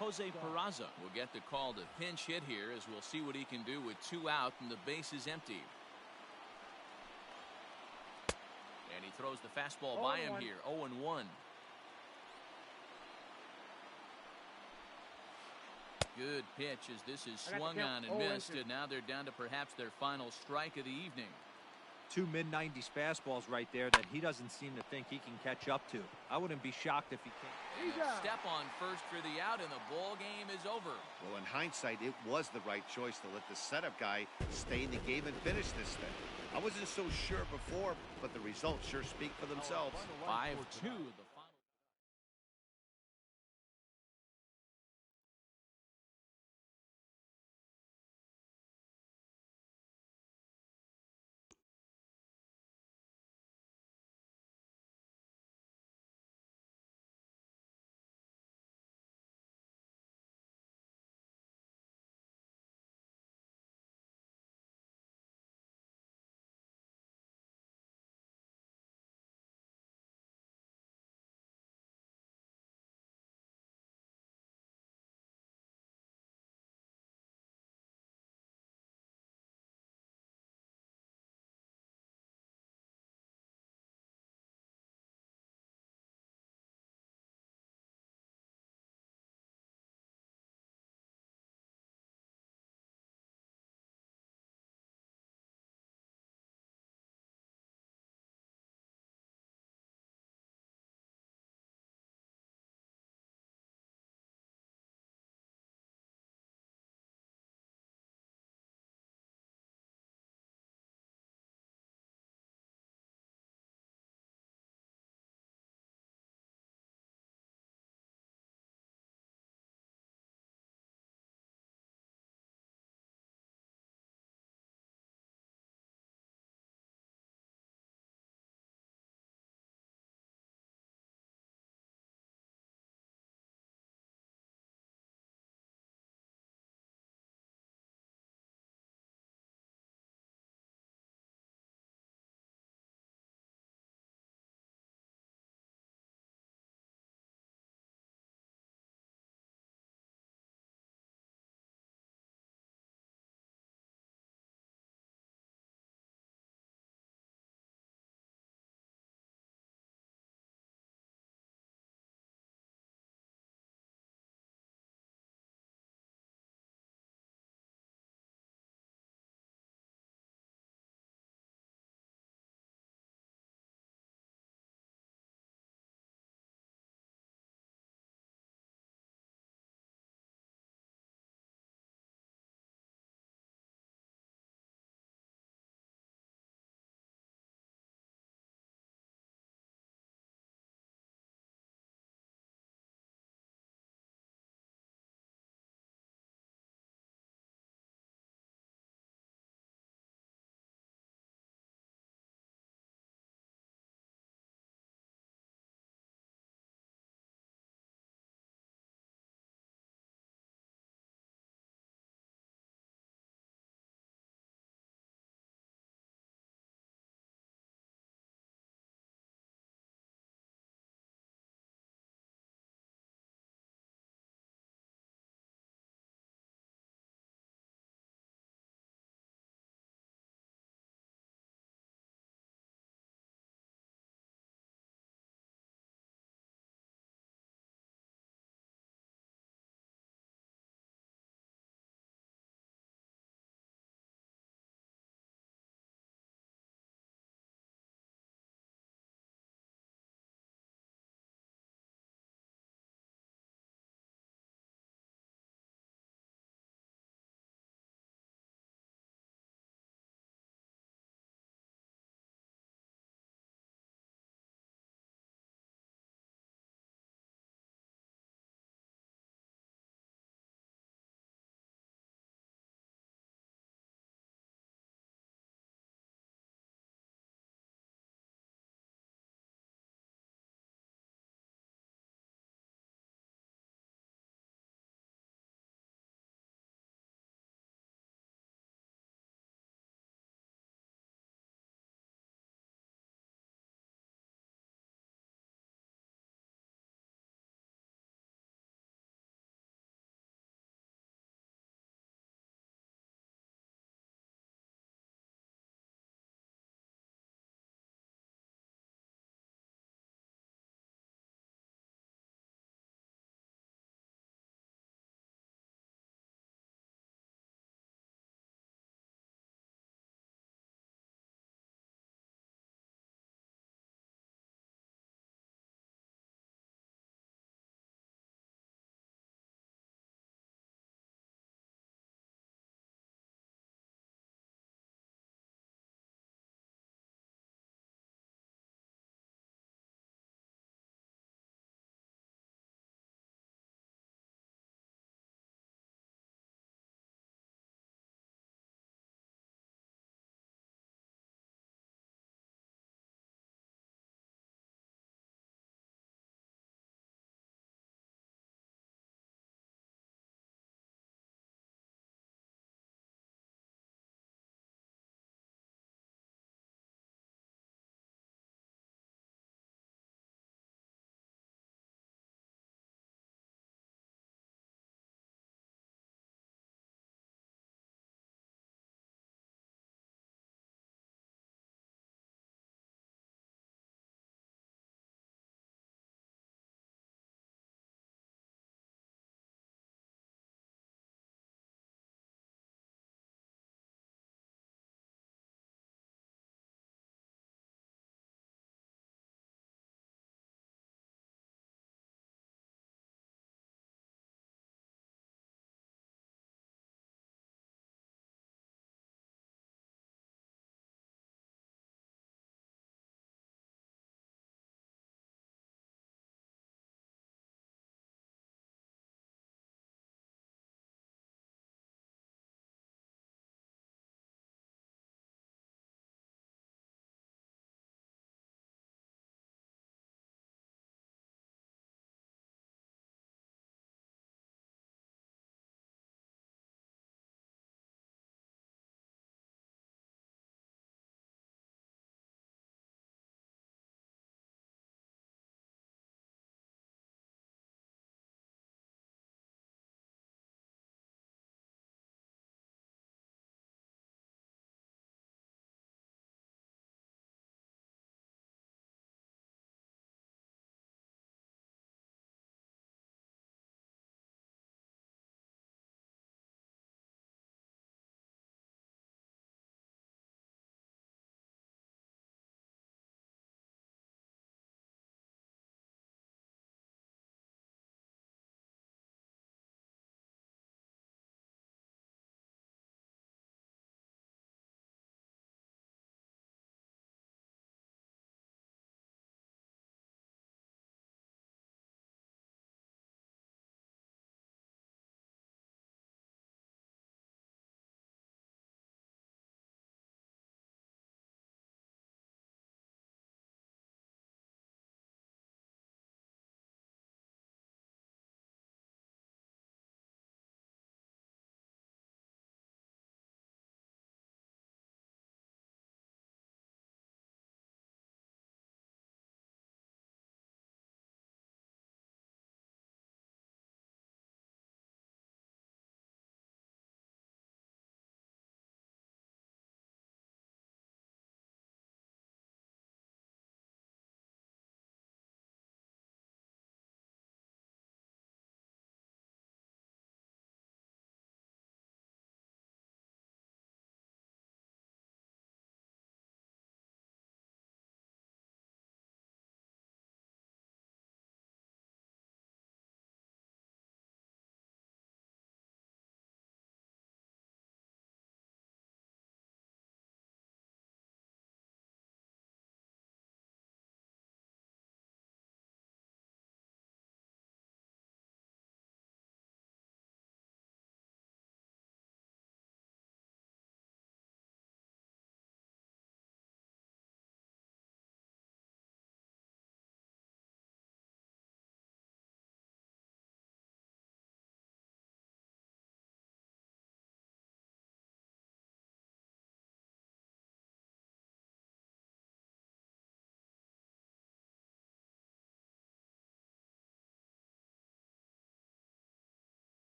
Jose Peraza will get the call to pinch hit here, as we'll see what he can do with 2 out and the base is empty. And he throws the fastball by him here, 0-1. Good pitch as this is swung on and missed, and now they're down to perhaps their final strike of the evening. 2 mid-90s fastballs right there that he doesn't seem to think he can catch up to. I wouldn't be shocked if he can't. Step on first for the out, and the ball game is over. Well, in hindsight, it was the right choice to let the setup guy stay in the game and finish this thing. I wasn't so sure before, but the results sure speak for themselves. 5-2.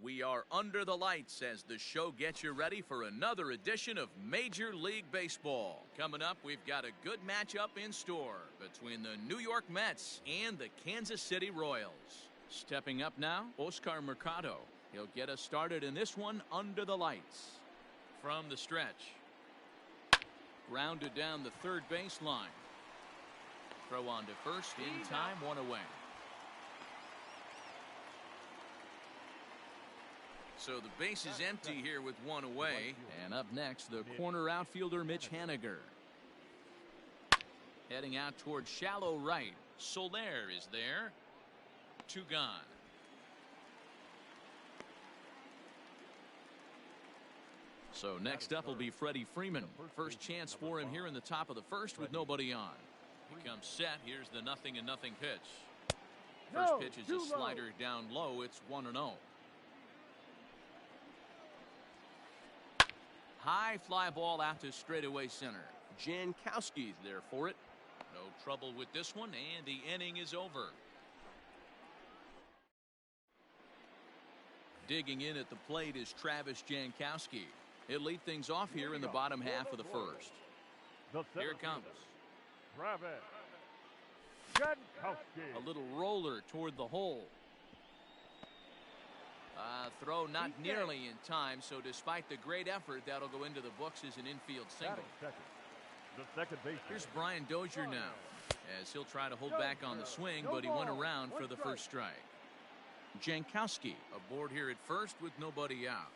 We are under the lights as the show gets you ready for another edition of Major League Baseball. Coming up, we've got a good matchup in store between the New York Mets and the Kansas City Royals. Stepping up now, Oscar Mercado. He'll get us started in this one under the lights. From the stretch. Grounded down the third baseline. Throw on to first in time, one away. So the base is empty here with one away. And up next, the corner outfielder Mitch Haniger. Heading out towards shallow right. Soler is there. Two gone. So next up will be Freddie Freeman. First chance for him here in the top of the first with nobody on. He comes set. Here's the 0-0 pitch. First pitch is a slider down low. It's 1-0. High fly ball out to straightaway center. Jankowski's there for it. No trouble with this one, and the inning is over. Digging in at the plate is Travis Jankowski. He'll lead things off here in the bottom half of the first. Here it comes. Travis Jankowski. A little roller toward the hole. Throw not nearly in time, so despite the great effort, that'll go into the books as an infield single. The second base. Here's Brian Dozier now, as he'll try to hold back on the swing, but he went around for the first strike. Jankowski aboard here at first with nobody out.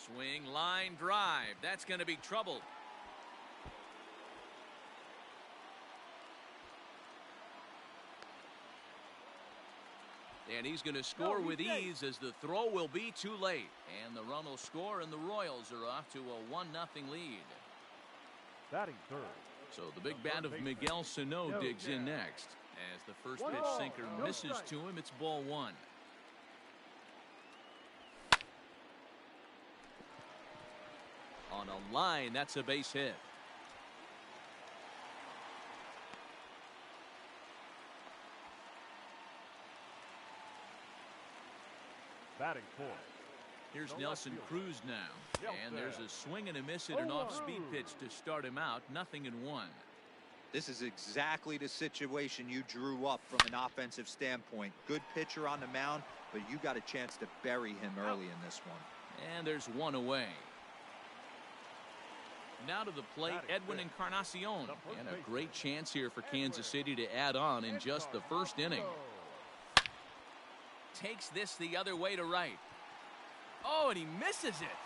Swing, line drive. That's going to be trouble. And he's going to score with ease as the throw will be too late. And the run will score, and the Royals are off to a 1-0 lead. Batting third. So the big bat of Miguel Sano digs in next. As the first pitch sinker misses to him, it's ball one. On a line, that's a base hit. Batting fourth. Here's Nelson Cruz now. And there's a swing and a miss at an off-speed pitch to start him out. 0-1. This is exactly the situation you drew up from an offensive standpoint. Good pitcher on the mound, but you got a chance to bury him early in this one. And there's one away. Now to the plate, Edwin Encarnacion. And a great chance here for Kansas City to add on in just the first inning. Takes this the other way to right. Oh, and he misses it.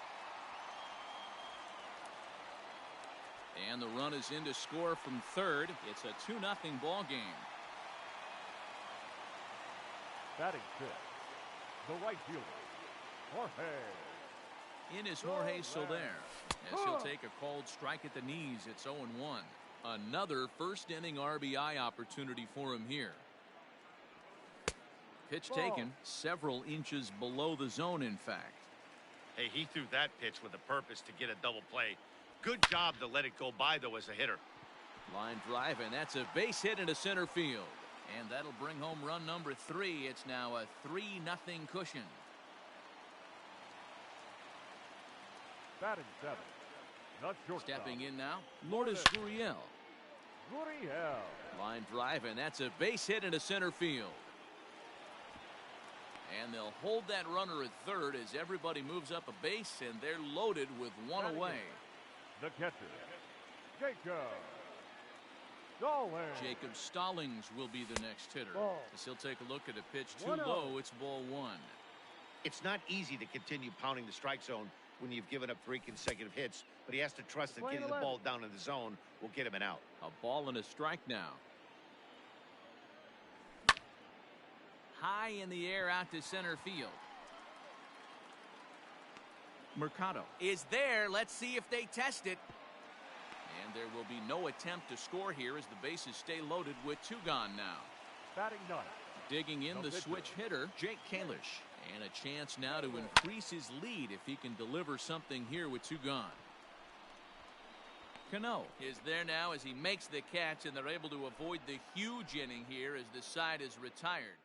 And the run is in to score from third. It's a 2-0 ball game. Batting fifth, the right fielder, Jorge. In is Jorge Soler, as he'll take a called strike at the knees. It's 0-1. Another first inning RBI opportunity for him here. Pitch taken several inches below the zone, in fact. Hey, he threw that pitch with a purpose to get a double play. Good job to let it go by, though, as a hitter. Line drive, and that's a base hit into center field. And that'll bring home run number 3. It's now a 3-0 cushion. Batting seven. Not shortstop. Stepping in now, Lourdes Gurriel. Line drive, and that's a base hit into center field. And they'll hold that runner at third as everybody moves up a base, and they're loaded with one away. The catcher, Jacob Stallings will be the next hitter. As he'll take a look at a pitch too low, it's ball one. It's not easy to continue pounding the strike zone when you've given up 3 consecutive hits, but he has to trust that getting the ball down in the zone will get him an out. A ball and a strike now. High in the air out to center field. Mercado is there. Let's see if they test it. And there will be no attempt to score here as the bases stay loaded with 2 gone now. Batting ninth. Digging in the switch hitter, Jake Kalish. And a chance now to increase his lead if he can deliver something here with 2 gone. Cano is there now as he makes the catch, and they're able to avoid the huge inning here as the side is retired.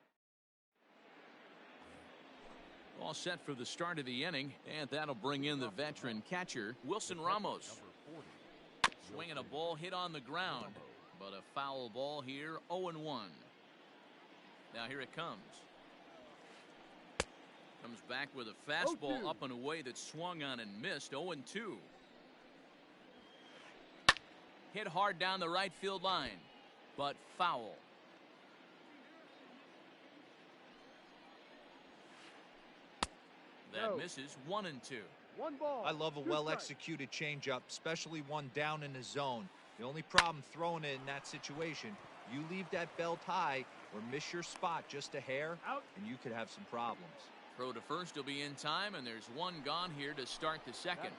All set for the start of the inning, and that'll bring in the veteran catcher, Wilson Ramos. Swinging a ball hit on the ground, but a foul ball here, 0-1. Now here it comes. Comes back with a fastball up and away that swung on and missed, 0-2. Hit hard down the right field line, but foul. That misses, 1-2. One ball. I love a well-executed changeup, especially one down in the zone. The only problem throwing it in that situation, you leave that belt high or miss your spot just a hair, and you could have some problems. Throw to first will be in time, and there's one gone here to start the second.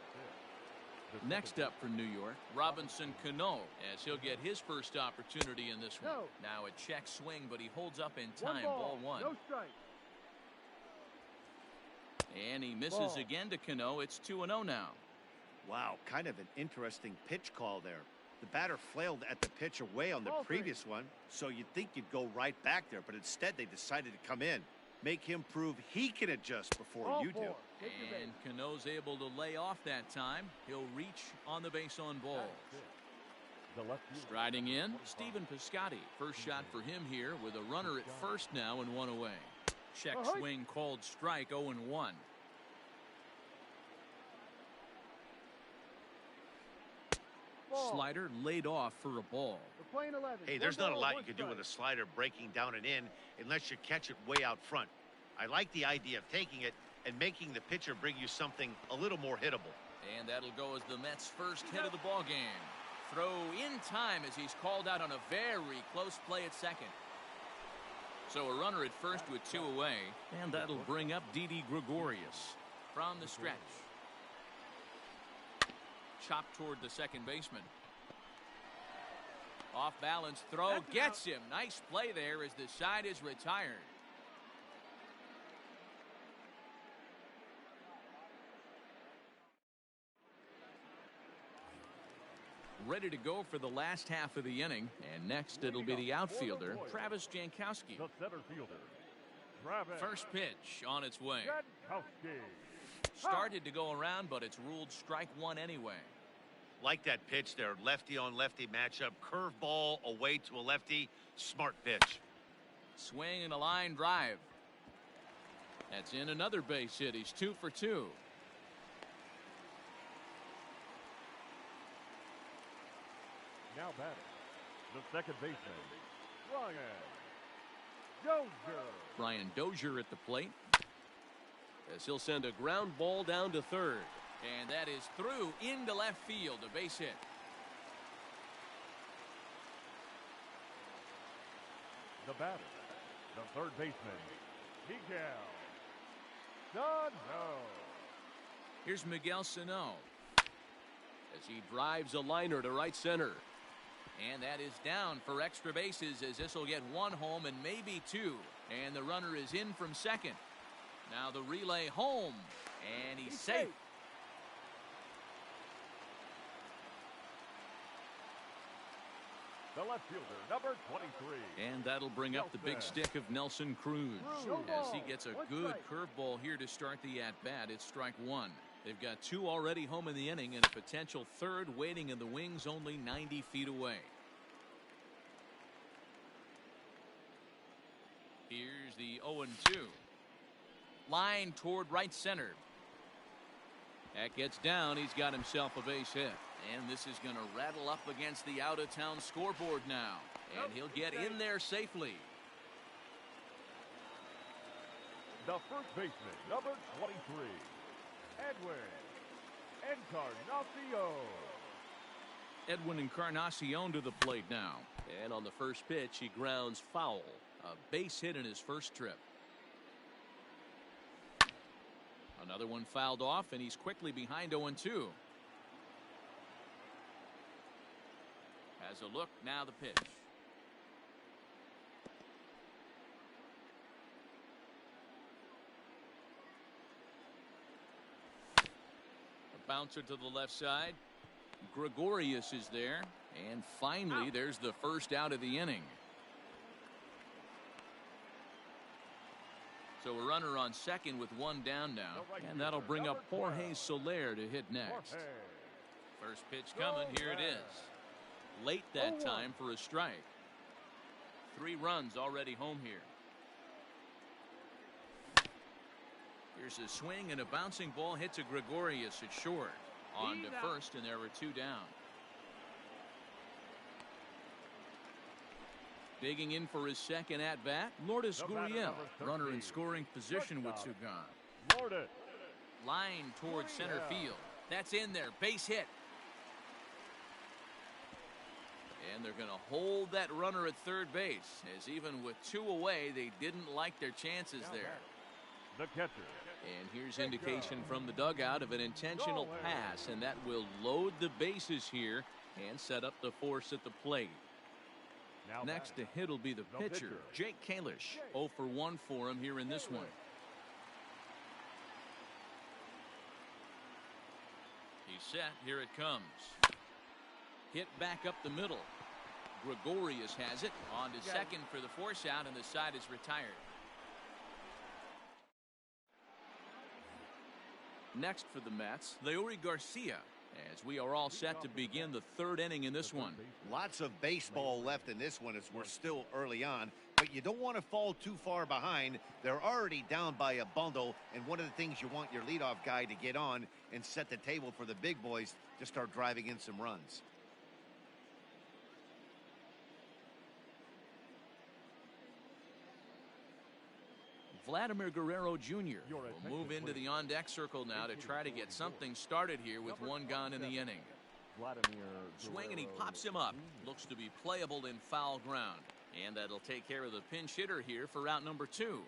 Next up for New York, Robinson Cano, as he'll get his first opportunity in this one. Now a check swing, but he holds up in time. Ball one. No strike. And he misses again to Cano. It's 2-0 now. Wow, kind of an interesting pitch call there. The batter flailed at the pitch away on the previous one, so you'd think you'd go right back there, but instead they decided to come in. Make him prove he can adjust before you do. And Cano's able to lay off that time. He'll reach on the base on balls. Striding in, Stephen Piscotty. First shot for him here with a runner at first now and one away. Check swing called strike, 0-1. Slider laid off for a ball. Hey, there's not a lot you can do with a slider breaking down and in unless you catch it way out front. I like the idea of taking it and making the pitcher bring you something a little more hittable. And that'll go as the Mets' first hit of the ball game. Throw in time as he's called out on a very close play at second. So a runner at first with two away, and that'll bring up Didi Gregorius from the stretch. Chopped toward the second baseman. Off balance throw gets him. Nice play there as the side is retired. Ready to go for the last half of the inning, and next it'll be the outfielder, Travis Jankowski. The center fielder, Travis. First pitch on its way. Jankowski. Started to go around, but it's ruled strike one anyway. Like that pitch there, lefty on lefty matchup, curveball away to a lefty, smart pitch. Swing and a line drive. That's in another base hit. He's 2 for 2. Now batting, the second baseman, Brian Dozier. Brian Dozier at the plate, as he'll send a ground ball down to third. And that is through into left field, a base hit. The batter, the third baseman, Miguel Sano. Here's Miguel Sano As he drives a liner to right center. And that is down for extra bases, as this will get one home and maybe two. And the runner is in from second. Now the relay home, and he's safe. The left fielder, number 23. And that'll bring up the big stick of Nelson Cruz as he gets a good curveball here to start the at-bat. It's strike one. They've got two already home in the inning and a potential third waiting in the wings only 90 feet away. Here's the 0-2. Line toward right center. That gets down. He's got himself a base hit. And this is going to rattle up against the out-of-town scoreboard now. And he'll get in there safely. The first baseman, number 23, Edwin Encarnacion. Edwin Encarnacion to the plate now. And on the first pitch, he grounds foul. A base hit in his first trip. Another one fouled off, and he's quickly behind 0-2. Has a look, now the pitch. A bouncer to the left side. Gregorius is there, and finally there's the first out of the inning. So a runner on second with one down now. And that'll bring up Jorge Soler to hit next. First pitch coming. Here it is. Late that time for a strike. 3 runs already home here. Here's a swing and a bouncing ball hits a Gregorius at short. On to first, and there were 2 down. Digging in for his second at-bat, Lourdes Gurriel. Runner in scoring position with Sugan. Line towards center field. That's in there. Base hit. And they're going to hold that runner at third base, as even with 2 away, they didn't like their chances there. The catcher. And here's indication from the dugout of an intentional pass, and that will load the bases here and set up the force at the plate. Next to hit will be the pitcher, Jake Kalish. 0 for 1 for him here in this one. He's set. Here it comes. Hit back up the middle. Gregorius has it. On to second for the force out, and the side is retired. Next for the Mets, Leury Garcia, as we are all set to begin the 3rd inning in this one. Lots of baseball left in this one as we're still early on, but you don't want to fall too far behind. They're already down by a bundle, and one of the things you want your leadoff guy to get on and set the table for the big boys to start driving in some runs. Vladimir Guerrero Jr. will move into the on-deck circle now to try to get something started here with 1 gone in the inning. Swing, and he pops him up. Looks to be playable in foul ground. And that'll take care of the pinch hitter here for out number 2.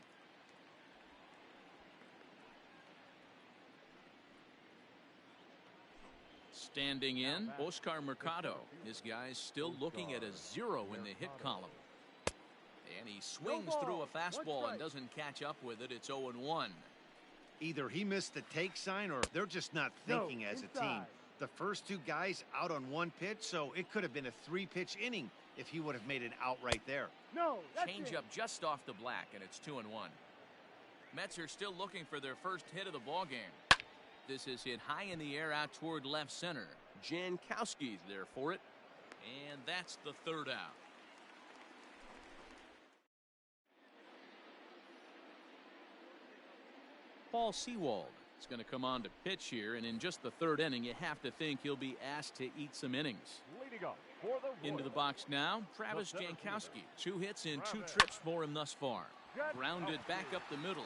Standing in, Oscar Mercado. This guy's still looking at a 0 in the hit column. And he swings through a fastball and doesn't catch up with it. It's 0-1. Either he missed the take sign or they're just not thinking as a team. The first 2 guys out on 1 pitch, so it could have been a 3-pitch inning if he would have made it out right there. Change up just off the black, and it's 2-1. Mets are still looking for their first hit of the ball game. This is hit high in the air out toward left center. Jankowski's there for it. And that's the 3rd out. Paul Sewald is going to come on to pitch here, and in just the 3rd inning, you have to think he'll be asked to eat some innings. Into the box now, Travis Jankowski. 2 hits and 2 trips for him thus far. Grounded back up the middle,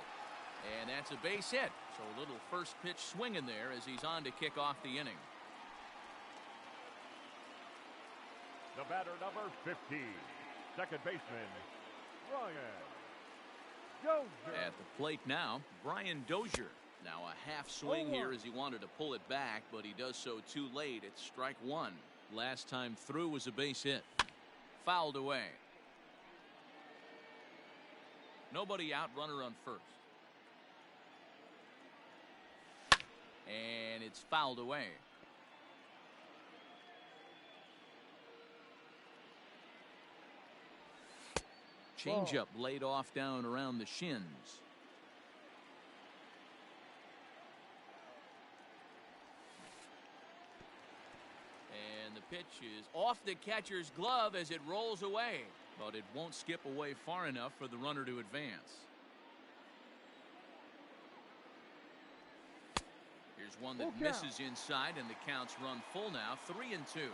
and that's a base hit. So a little first pitch swing in there as he's on to kick off the inning. The batter, number 15, second baseman, Brian Dozier. At the plate now, Brian Dozier. Now a half swing here as he wanted to pull it back, but he does so too late. It's strike 1. Last time through was a base hit. Fouled away. Nobody out, runner on first. And it's fouled away. Changeup laid off down around the shins. And the pitch is off the catcher's glove as it rolls away, but it won't skip away far enough for the runner to advance. Here's one that misses inside, and the count's run full now, 3-2.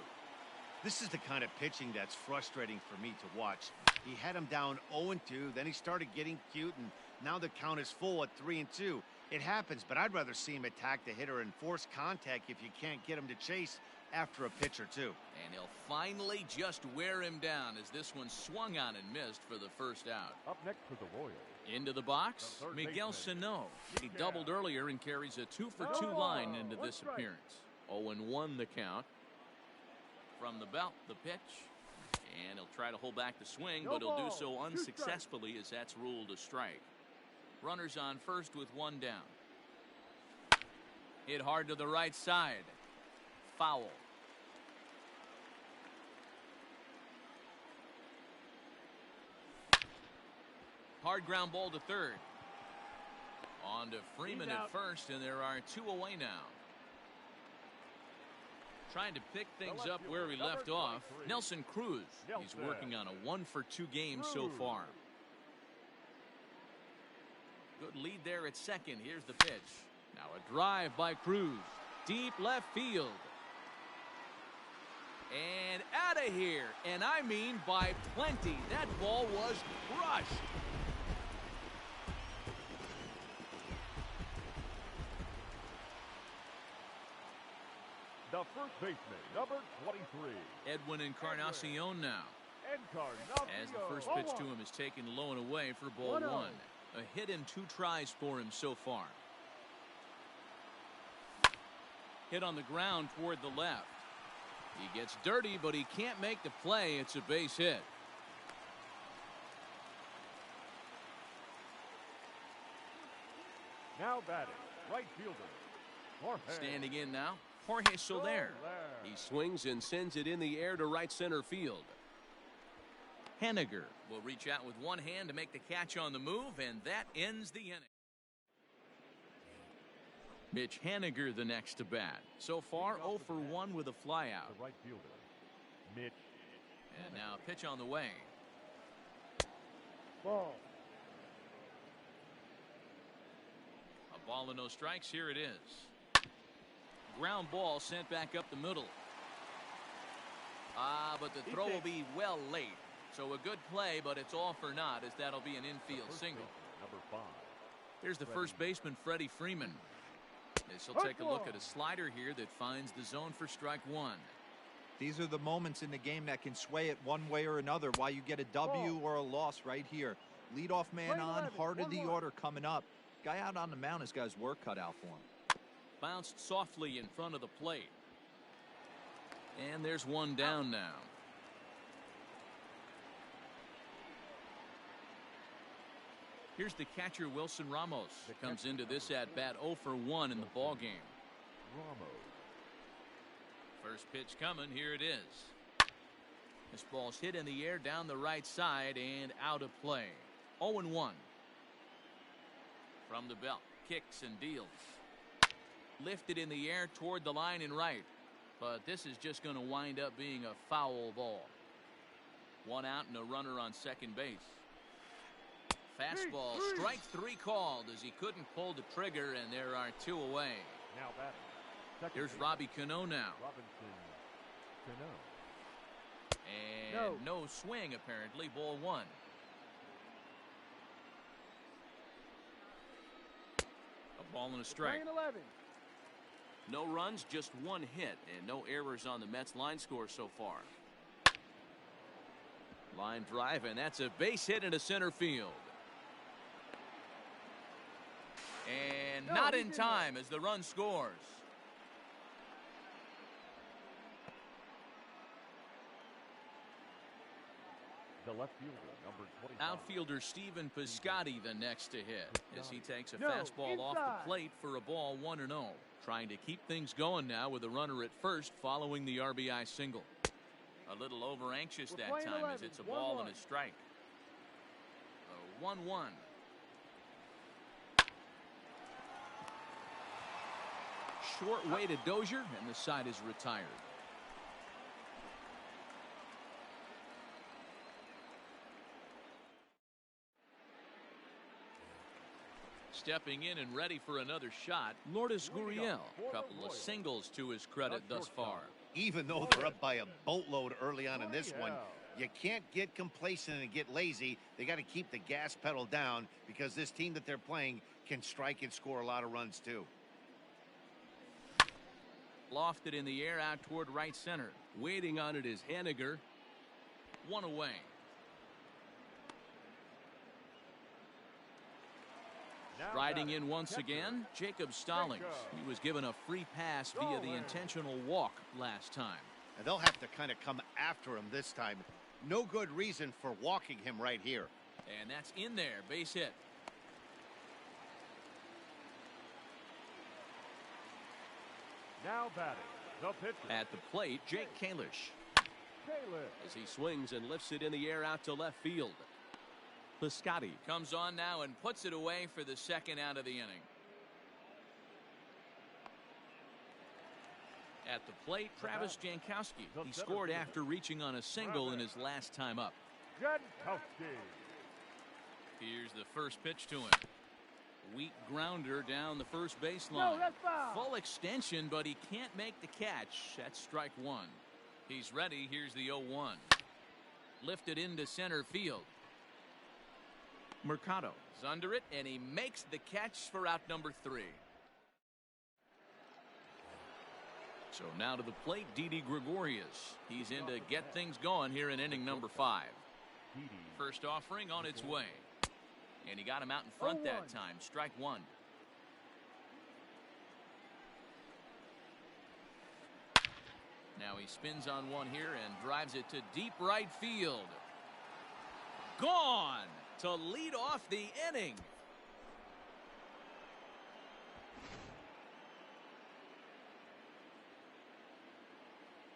This is the kind of pitching that's frustrating for me to watch. He had him down 0-2, then he started getting cute, and now the count is full at 3-2. It happens, but I'd rather see him attack the hitter and force contact if you can't get him to chase after a pitch or 2. And he'll finally just wear him down as this one swung on and missed for the first out. Up next for the Royals. Into the box, Miguel Sano. He doubled earlier and carries a 2-for-2 line into this appearance. 0-1 the count. From the belt, the pitch. And he'll try to hold back the swing, but he'll do so unsuccessfully as that's ruled a strike. Runners on first with 1 down. Hit hard to the right side. Foul. Hard ground ball to third. On to Freeman at first, and there are 2 away now. Trying to pick things up where we left off, Nelson Cruz. He's working on a 1-for-2 game so far. Good lead there at second. Here's the pitch. Now a drive by Cruz. Deep left field. And out of here. And I mean by plenty. That ball was crushed. The first baseman, number 23. Edwin Encarnacion now. As the first pitch to him is taken low and away for ball 1. A hit and 2 tries for him so far. Hit on the ground toward the left. He gets dirty, but he can't make the play. It's a base hit. Now batting, right fielder, Jorge. Standing in now, Jorge Soler. He swings and sends it in the air to right center field. Haniger will reach out with one hand to make the catch on the move, and that ends the inning. Mitch Haniger the next to bat. So far 0 for 1 with a flyout. The right fielder, Mitch. And now pitch on the way. Ball. A ball and no strikes. Here it is. Ground ball sent back up the middle. But the throw will be well late. So a good play, but it's all for naught, as that'll be an infield single. Number 5. Here's the first baseman, Freddie Freeman. This will take a look at a slider here that finds the zone for strike 1. These are the moments in the game that can sway it one way or another. Why you get a W or a loss right here. Leadoff man on, heart of the order coming up. Guy out on the mound has got his work cut out for him. Bounced softly in front of the plate. And there's one down now. Here's the catcher, Wilson Ramos. Comes into this at bat 0 for 1 in the ball game. Ramos. First pitch coming. Here it is. This ball's hit in the air down the right side and out of play. 0-1. From the belt, kicks and deals. Lifted in the air toward the line and right. But this is just going to wind up being a foul ball. 1 out and a runner on second base. Fastball, strike 3 called as he couldn't pull the trigger, and there are 2 away. Now batting. Here's Robbie Cano now. Robinson Cano. And no swing, apparently. Ball 1. A ball and a strike. 11. No runs, just 1 hit, and no errors on the Mets line score so far. Line drive, and that's a base hit into center field. And not in time as the run scores. The left fielder, number 25. Outfielder Stephen Piscotty the next to hit as he takes a fastball off the plate for a ball 1-0. Trying to keep things going now with a runner at first following the RBI single. A little over anxious that time as it's a ball and a strike. 1-1. Short way to Dozier, and the side is retired. Stepping in and ready for another shot, Lourdes Gurriel. Couple of singles to his credit thus far. Even though they're up by a boatload early on in this one, you can't get complacent and get lazy. They got to keep the gas pedal down because this team that they're playing can strike and score a lot of runs too. Lofted in the air out toward right center. Waiting on it is Haniger. 1 away. Riding in once again, Jacob Stallings. He was given a free pass via the intentional walk last time. And they'll have to kind of come after him this time. No good reason for walking him right here. And that's in there, base hit. Now batting, the pitcher. At the plate, Jake Kalish. As he swings and lifts it in the air out to left field. Piscotti. Comes on now and puts it away for the second out of the inning. At the plate, Travis Jankowski. He scored after reaching on a single in his last time up. Jankowski. Here's the first pitch to him. Weak grounder down the first baseline. No, that's foul. Full extension, but he can't make the catch. That's strike one. He's ready. Here's the 0-1. Lifted into center field. Mercado is under it, and he makes the catch for out number 3. So now to the plate, Didi Gregorius. He's in to get things going here in inning number 5. First offering on its way. And he got him out in front that time. Strike one. Now he spins on one here and drives it to deep right field. Gone to lead off the inning.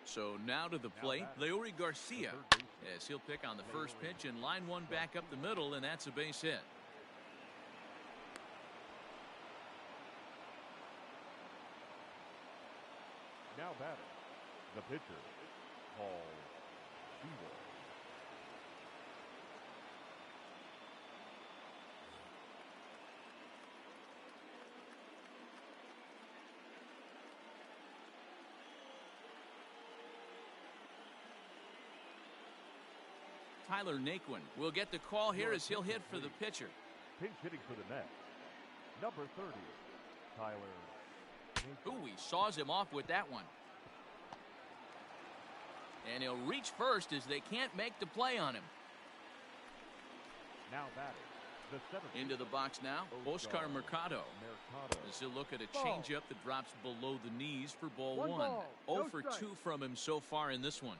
So now to the plate, Leury Garcia, as he'll pick on the first pitch and line one back up the middle, and that's a base hit. Now batting, the pitcher, Paul Seaver. Tyler Naquin will get the call here as he'll hit for the pitcher. Pinch hitting for the net, number 30, Tyler Naquin. Ooh, he saws him off with that one. And he'll reach first as they can't make the play on him. Now batting, the seventh. Into the box now, Oscar Mercado. As he'll look at a changeup that drops below the knees for ball one. 0 for 2 from him so far in this one.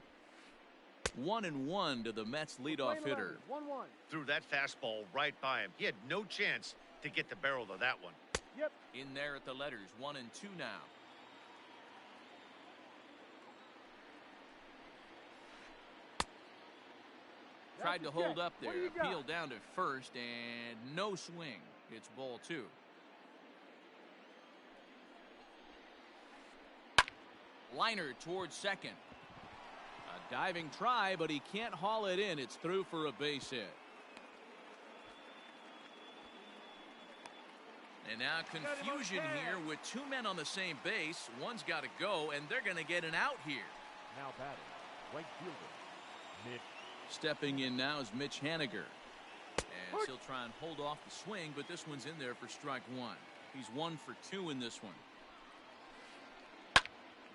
1-1 to the Mets leadoff hitter. 1-1. Threw that fastball right by him. He had no chance to get the barrel of that one. Yep. In there at the letters, 1-2 now. Tried to hold up there. Appeal down to first and no swing. It's ball 2. Liner towards second. A diving try, but he can't haul it in. It's through for a base hit. And now confusion here with 2 men on the same base. One's got to go, and they're going to get an out here. Now batting, right fielder, Mitch. Stepping in now is Mitch Haniger. And he'll try and hold off the swing, but this one's in there for strike one. He's 1 for 2 in this one.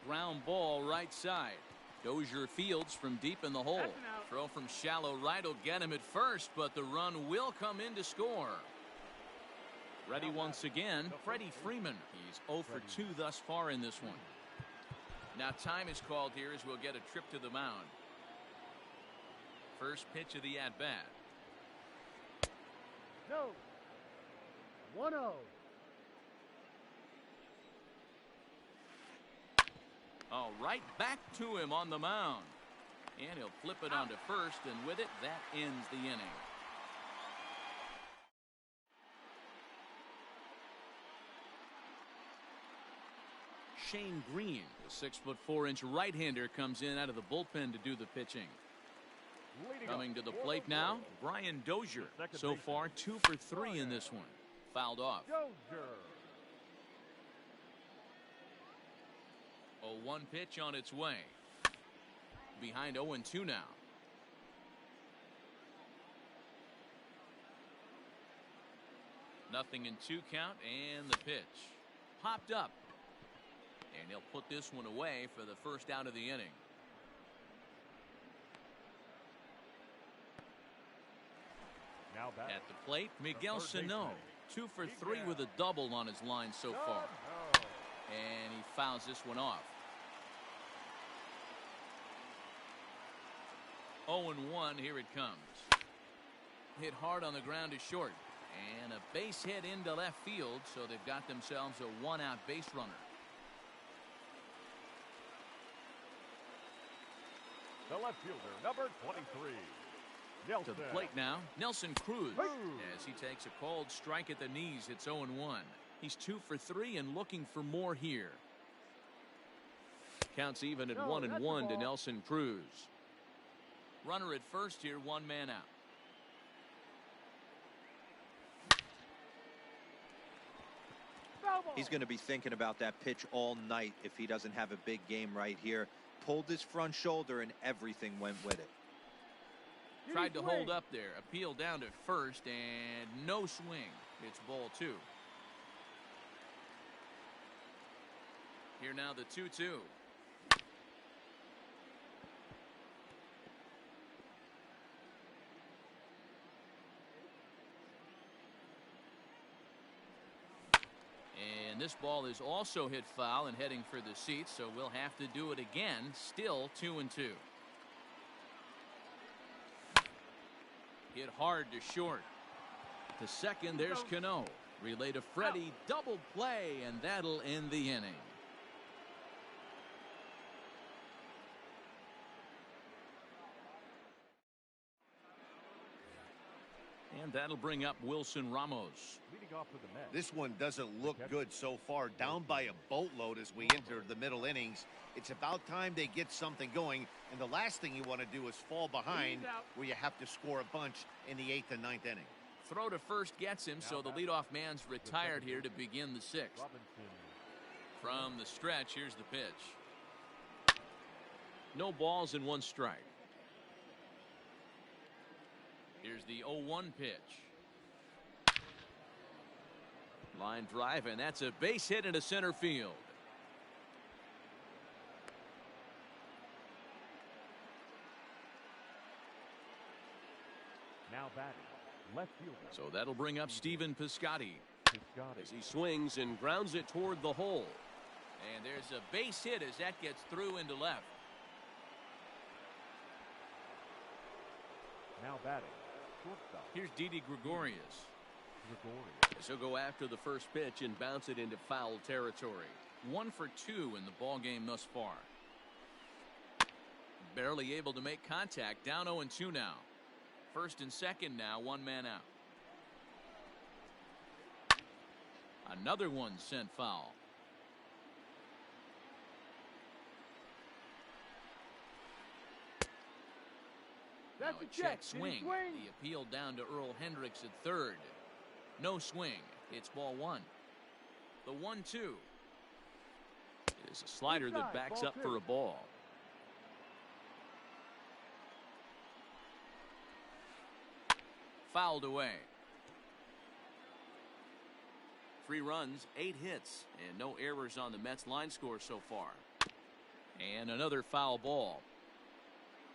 Ground ball right side. Dozier fields from deep in the hole. Throw from shallow right will get him at first, but the run will come in to score. Ready once again, Freddie Freeman. He's 0 for 2 thus far in this one. Now time is called here as we'll get a trip to the mound. First pitch of the at-bat. No. 1-0. All right, back to him on the mound. And he'll flip it onto first, and with it, that ends the inning. Shane Green, the 6'4" right-hander, comes in out of the bullpen to do the pitching. Coming to the plate now, Brian Dozier. So far, 2 for 3 in this one. Fouled off. Dozier. 0-1 pitch on its way. Behind 0-2 now. Nothing in 2 count, and the pitch. Popped up. And he'll put this one away for the first out of the inning. Now back. At the plate, Miguel Sano. 2 for 3 with a double on his line so far. And he fouls this one off. 0-1, here it comes. Hit hard on the ground to short. And a base hit into left field, so they've got themselves a 1-out base runner. The left fielder, number 23, To the plate now, Nelson Cruz. As he takes a cold strike at the knees, it's 0-1. He's 2 for 3 and looking for more here. Counts even at 1-1 to Nelson Cruz. Runner at first here, 1 man out. He's going to be thinking about that pitch all night if he doesn't have a big game right here. Pulled his front shoulder and everything went with it. Tried to hold up there. Appeal down to first and no swing. It's ball 2. Here now the 2-2. And this ball is also hit foul and heading for the seats, so we'll have to do it again. Still 2-2. Hit hard to short. To second, there's Cano. Relay to Freddie. Double play, and that'll end the inning. And that'll bring up Wilson Ramos. Leading off with the net. This one doesn't look good so far. Down by a boatload as we enter the middle innings. It's about time they get something going. And the last thing you want to do is fall behind where you have to score a bunch in the 8th and 9th inning. Throw to first gets him, so the leadoff man's retired here to begin the 6th. From the stretch, here's the pitch. No balls and 1 strike. Here's the 0-1 pitch. Line drive, and that's a base hit into center field. Now batting, left fielder. So that'll bring up Stephen Piscotty. As he swings and grounds it toward the hole. And there's a base hit as that gets through into left. Now batting, shortstop. Here's Didi Gregorius. As he'll go after the first pitch and bounce it into foul territory. 1 for 2 in the ball game thus far. Barely able to make contact. Down 0-2 now. First and second now, 1 man out. Another one sent foul. That's now a check check. swing. The appeal down to Earl Hendricks at third. No swing. It's ball 1. The 1-2 is a slider that backs up for a ball. Fouled away. 3 runs, 8 hits, and no errors on the Mets line score so far. And another foul ball.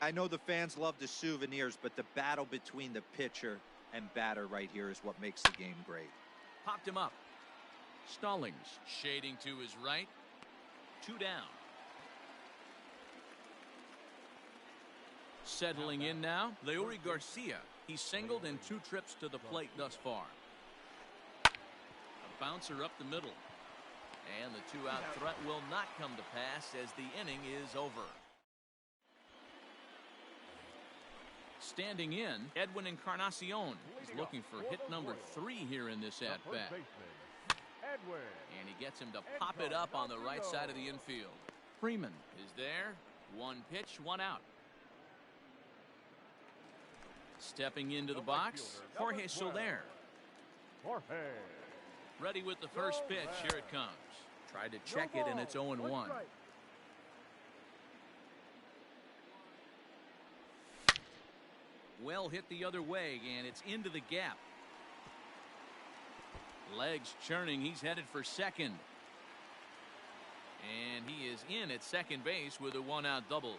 I know the fans love the souvenirs, but the battle between the pitcher and batter right here is what makes the game great. Popped him up. Stallings shading to his right. 2 down. Settling in now, Leury Garcia. He's singled in 2 trips to the plate thus far. A bouncer up the middle. And the 2-out threat will not come to pass as the inning is over. Standing in, Edwin Encarnacion is looking for hit number 3 here in this at-bat. And he gets him to pop it up on the right side of the infield. Freeman is there. 1 pitch, 1 out. Stepping into the box, Jorge Soler. Ready with the first pitch. Here it comes. Tried to check it, and it's 0-1. Well hit the other way, and it's into the gap. Legs churning. He's headed for second. And he is in at second base with a 1-out double.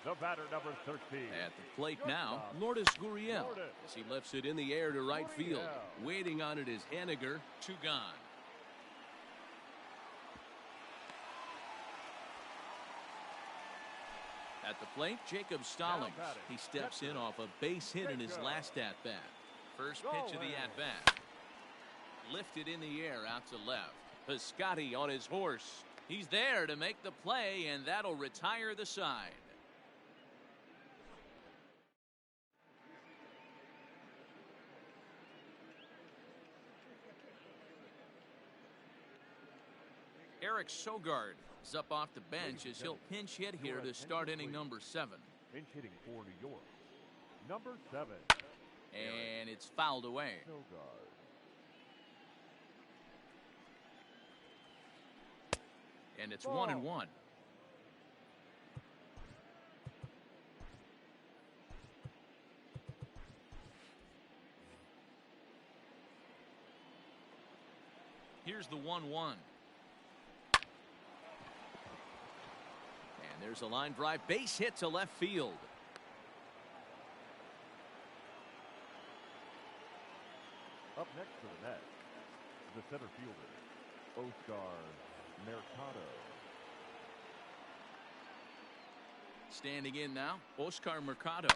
The batter, number 13. At the plate now, Lourdes Gurriel. As he lifts it in the air to right field. Waiting on it is Henniger. 2 gone. At the plate, Jacob Stallings. He steps in off a base hit in his last at-bat. First pitch of the at-bat. Lifted in the air out to left. Piscotty on his horse. He's there to make the play, and that'll retire the side. Eric Sogard is up off the bench as he'll pinch hit here to start inning number 7. Pinch hitting for New York, number 7. And it's fouled away. Sogard. And it's 1-1. Here's the 1-1. And there's a line drive base hit to left field. Up next to the net, the center fielder, Oscar Mercado. Standing in now, Oscar Mercado,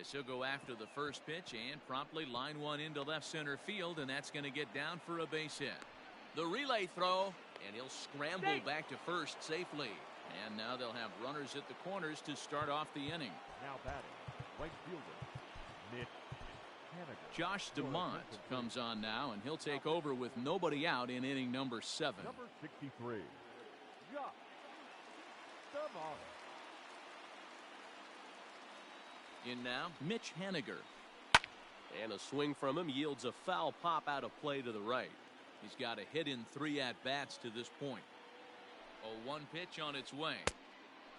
as he'll go after the first pitch and promptly line one into left center field, and that's going to get down for a base hit. The relay throw, and he'll scramble back to first safely. And now they'll have runners at the corners to start off the inning. Now batting, right fielder, Mitch Haniger. Josh DeMont comes on now, and he'll take over with nobody out in inning number 7. Number 63, Josh DeMont. In now, Mitch Haniger. And a swing from him yields a foul pop out of play to the right. He's got a hit in 3 at-bats to this point. 0-1 pitch on its way.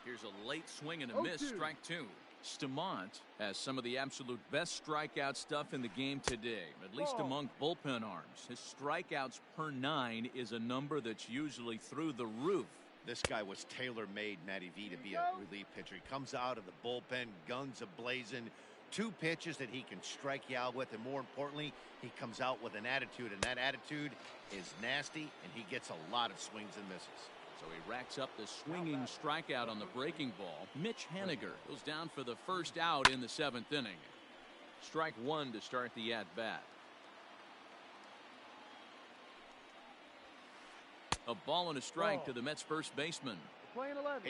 Here's a late swing and a miss, strike 2. Stamont has some of the absolute best strikeout stuff in the game today, at least among bullpen arms. His strikeouts per 9 is a number that's usually through the roof. This guy was tailor-made, Matty V, to be a relief pitcher. He comes out of the bullpen, guns a-blazing, 2 pitches that he can strike you out with, and more importantly, he comes out with an attitude, and that attitude is nasty, and he gets a lot of swings and misses. So he racks up the swinging strikeout on the breaking ball. Mitch Haniger goes down for the first out in the 7th inning. Strike 1 to start the at-bat. A ball and a strike to the Mets first baseman.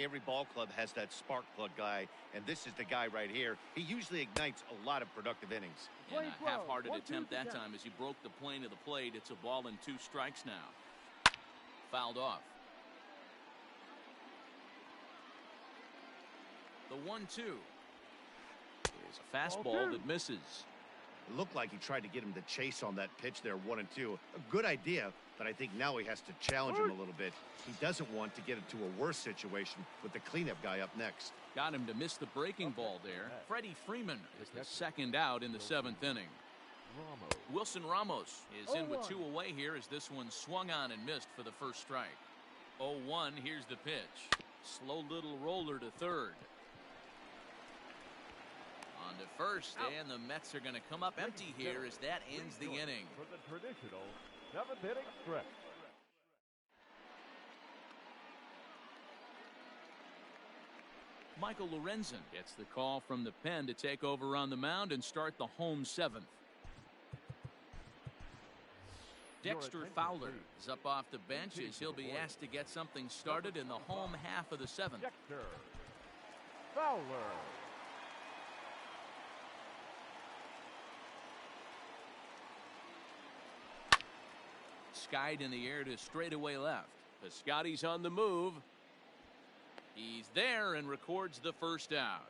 Every ball club has that spark plug guy, and this is the guy right here. He usually ignites a lot of productive innings. And a half-hearted attempt that time as he broke the plane of the plate. It's a ball and 2 strikes now. Fouled off. The 1-2 is a fastball that misses. It looked like he tried to get him to chase on that pitch there, 1-2. A good idea, but I think now he has to challenge him a little bit. He doesn't want to get into a worse situation with the cleanup guy up next. Got him to miss the breaking ball there. Freddie Freeman is the second out in the 7th inning. Wilson Ramos is in with 2 away here as this one swung on and missed for the first strike. 0-1, here's the pitch. Slow little roller to third. On to first, and the Mets are going to come up empty here as that ends the inning. For the traditional 7th inning stretch. Michael Lorenzen gets the call from the pen to take over on the mound and start the home 7th. Dexter Fowler is up off the bench as he'll be asked to get something started in the home half of the 7th. Dexter Fowler. Skied in the air to straightaway left. Piscotty's on the move. He's there and records the first out.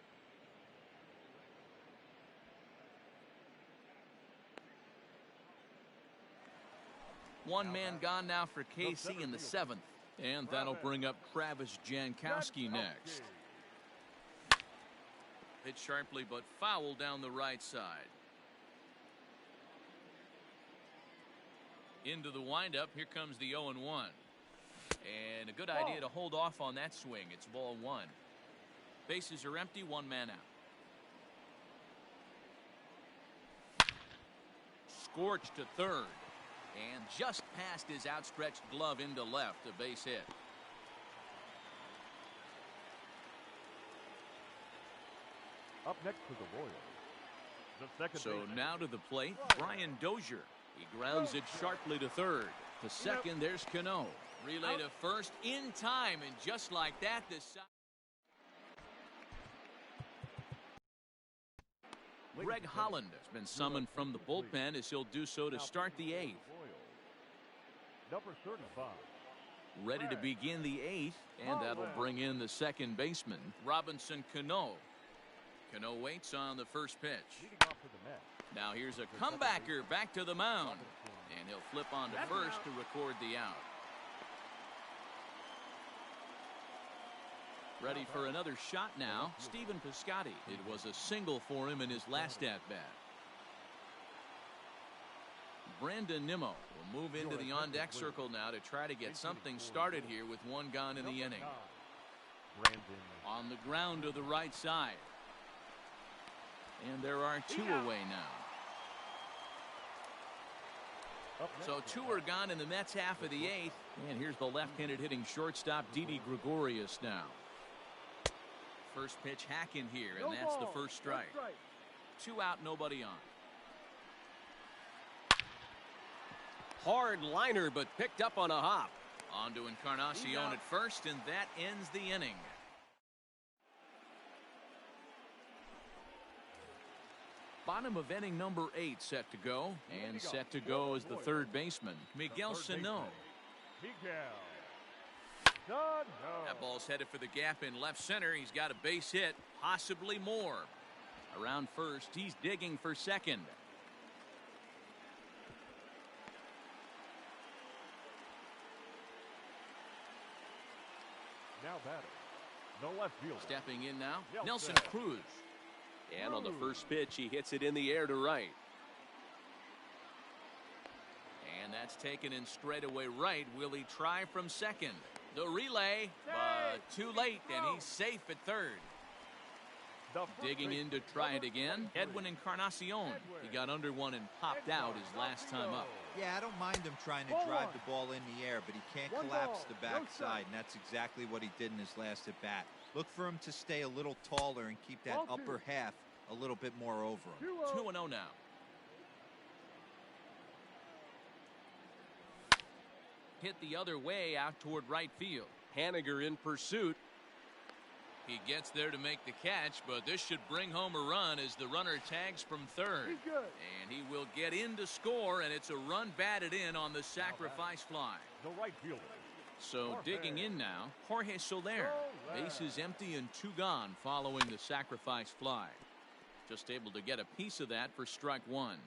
One man gone now for KC in the 7th. And that'll bring up Travis Jankowski next. Hit sharply but foul down the right side. Into the windup. Here comes the 0-1. And a good idea to hold off on that swing. It's ball 1. Bases are empty. 1 man out. Scorched to third. And just past his outstretched glove into left. A base hit. Up next for the Royals. The second So baseman. now to the plate, Brian Dozier. He grounds it sharply to third. To second, there's Cano. Relay to first in time, and just like that, this. Greg Holland has been summoned from the bullpen as he'll do so to start the 8th. Number 35. Ready to begin the 8th, and that'll bring in the second baseman, Robinson Cano. Cano waits on the first pitch. Now here's a comebacker back to the mound, and he'll flip on to first to record the out. Ready for another shot now, Stephen Piscotty. It was a single for him in his last at-bat. Brandon Nimmo will move into the on-deck circle now to try to get something started here with one gone in the inning. On the ground to the right side. And there are 2 away now. So 2 are gone in the Mets half of the 8th. And here's the left-handed hitting shortstop, Didi Gregorius now. First pitch hack in here, and that's the first strike. 2 out, nobody on. Hard liner, but picked up on a hop. On to Encarnacion at first, and that ends the inning. Bottom of inning number 8 set to go, and set to go is the third baseman, Miguel Sano. That ball's headed for the gap in left center. He's got a base hit, possibly more. Around first, he's digging for second. Now batting, the left fielder. Stepping in now, Nelson Cruz. And on the first pitch, he hits it in the air to right. And that's taken in straightaway right. Will he try from second? The relay, but too late, and he's safe at third. Digging in to try it again, Edwin Encarnacion. He got under one and popped out his last time up. Yeah, I don't mind him trying to drive the ball in the air, but he can't collapse the backside, and that's exactly what he did in his last at bat. Look for him to stay a little taller and keep that upper half a little bit more over him. 2-0 now. Hit the other way out toward right field. Haniger in pursuit. He gets there to make the catch, but this should bring home a run as the runner tags from third. And he will get in to score, and it's a run batted in on the sacrifice fly. The right fielder. So digging in now, Jorge Soler. Base is empty and 2 gone following the sacrifice fly. Just able to get a piece of that for strike 1.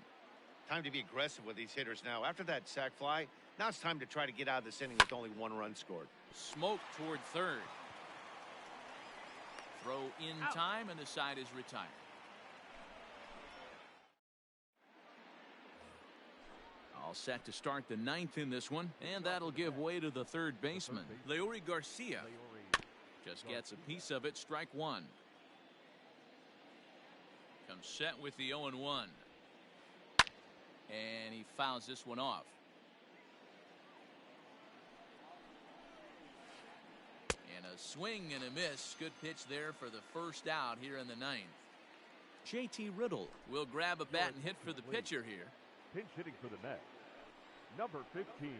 Time to be aggressive with these hitters now. After that sac fly, now it's time to try to get out of this inning with only 1 run scored. Smoke toward third. Throw in time, and the side is retired. All set to start the 9th in this one, and that'll give way to the third baseman, Leury Garcia. Just gets a piece of it, strike 1. Comes set with the 0-1. And he fouls this one off. And a swing and a miss. Good pitch there for the first out here in the 9th. JT Riddle will grab a bat and hit for the pitcher here. Pinch hitting for the Mets. Number 15,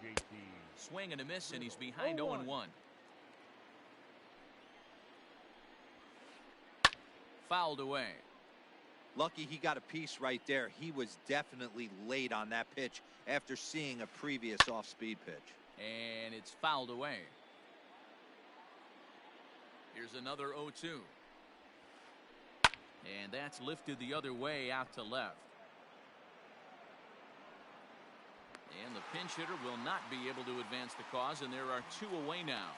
JT. Swing and a miss, and he's behind 0-1. Fouled away. Lucky he got a piece right there. He was definitely late on that pitch after seeing a previous off-speed pitch. And it's fouled away. Here's another 0-2. And that's lifted the other way out to left. And the pinch hitter will not be able to advance the cause, and there are 2 away now.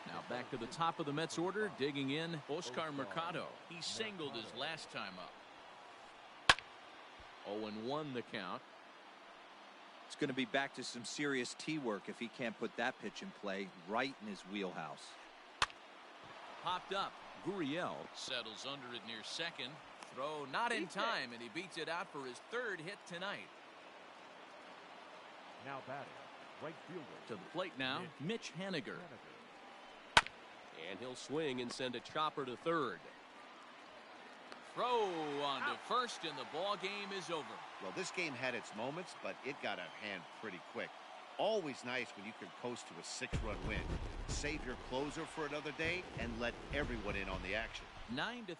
Now back to the top of the Mets order, digging in, Oscar Mercado. He singled his last time up. 0-1 the count. It's going to be back to some serious tee work if he can't put that pitch in play right in his wheelhouse. Popped up. Gurriel settles under it near second. Throw not in time, and he beats it out for his 3rd hit tonight. Now batting, right fielder. To the plate now, Mitch Haniger. And he'll swing and send a chopper to third. Throw on to first, and the ball game is over. Well, this game had its moments, but it got out of hand pretty quick. Always nice when you can coast to a 6-run win. Save your closer for another day and let everyone in on the action. 9-3.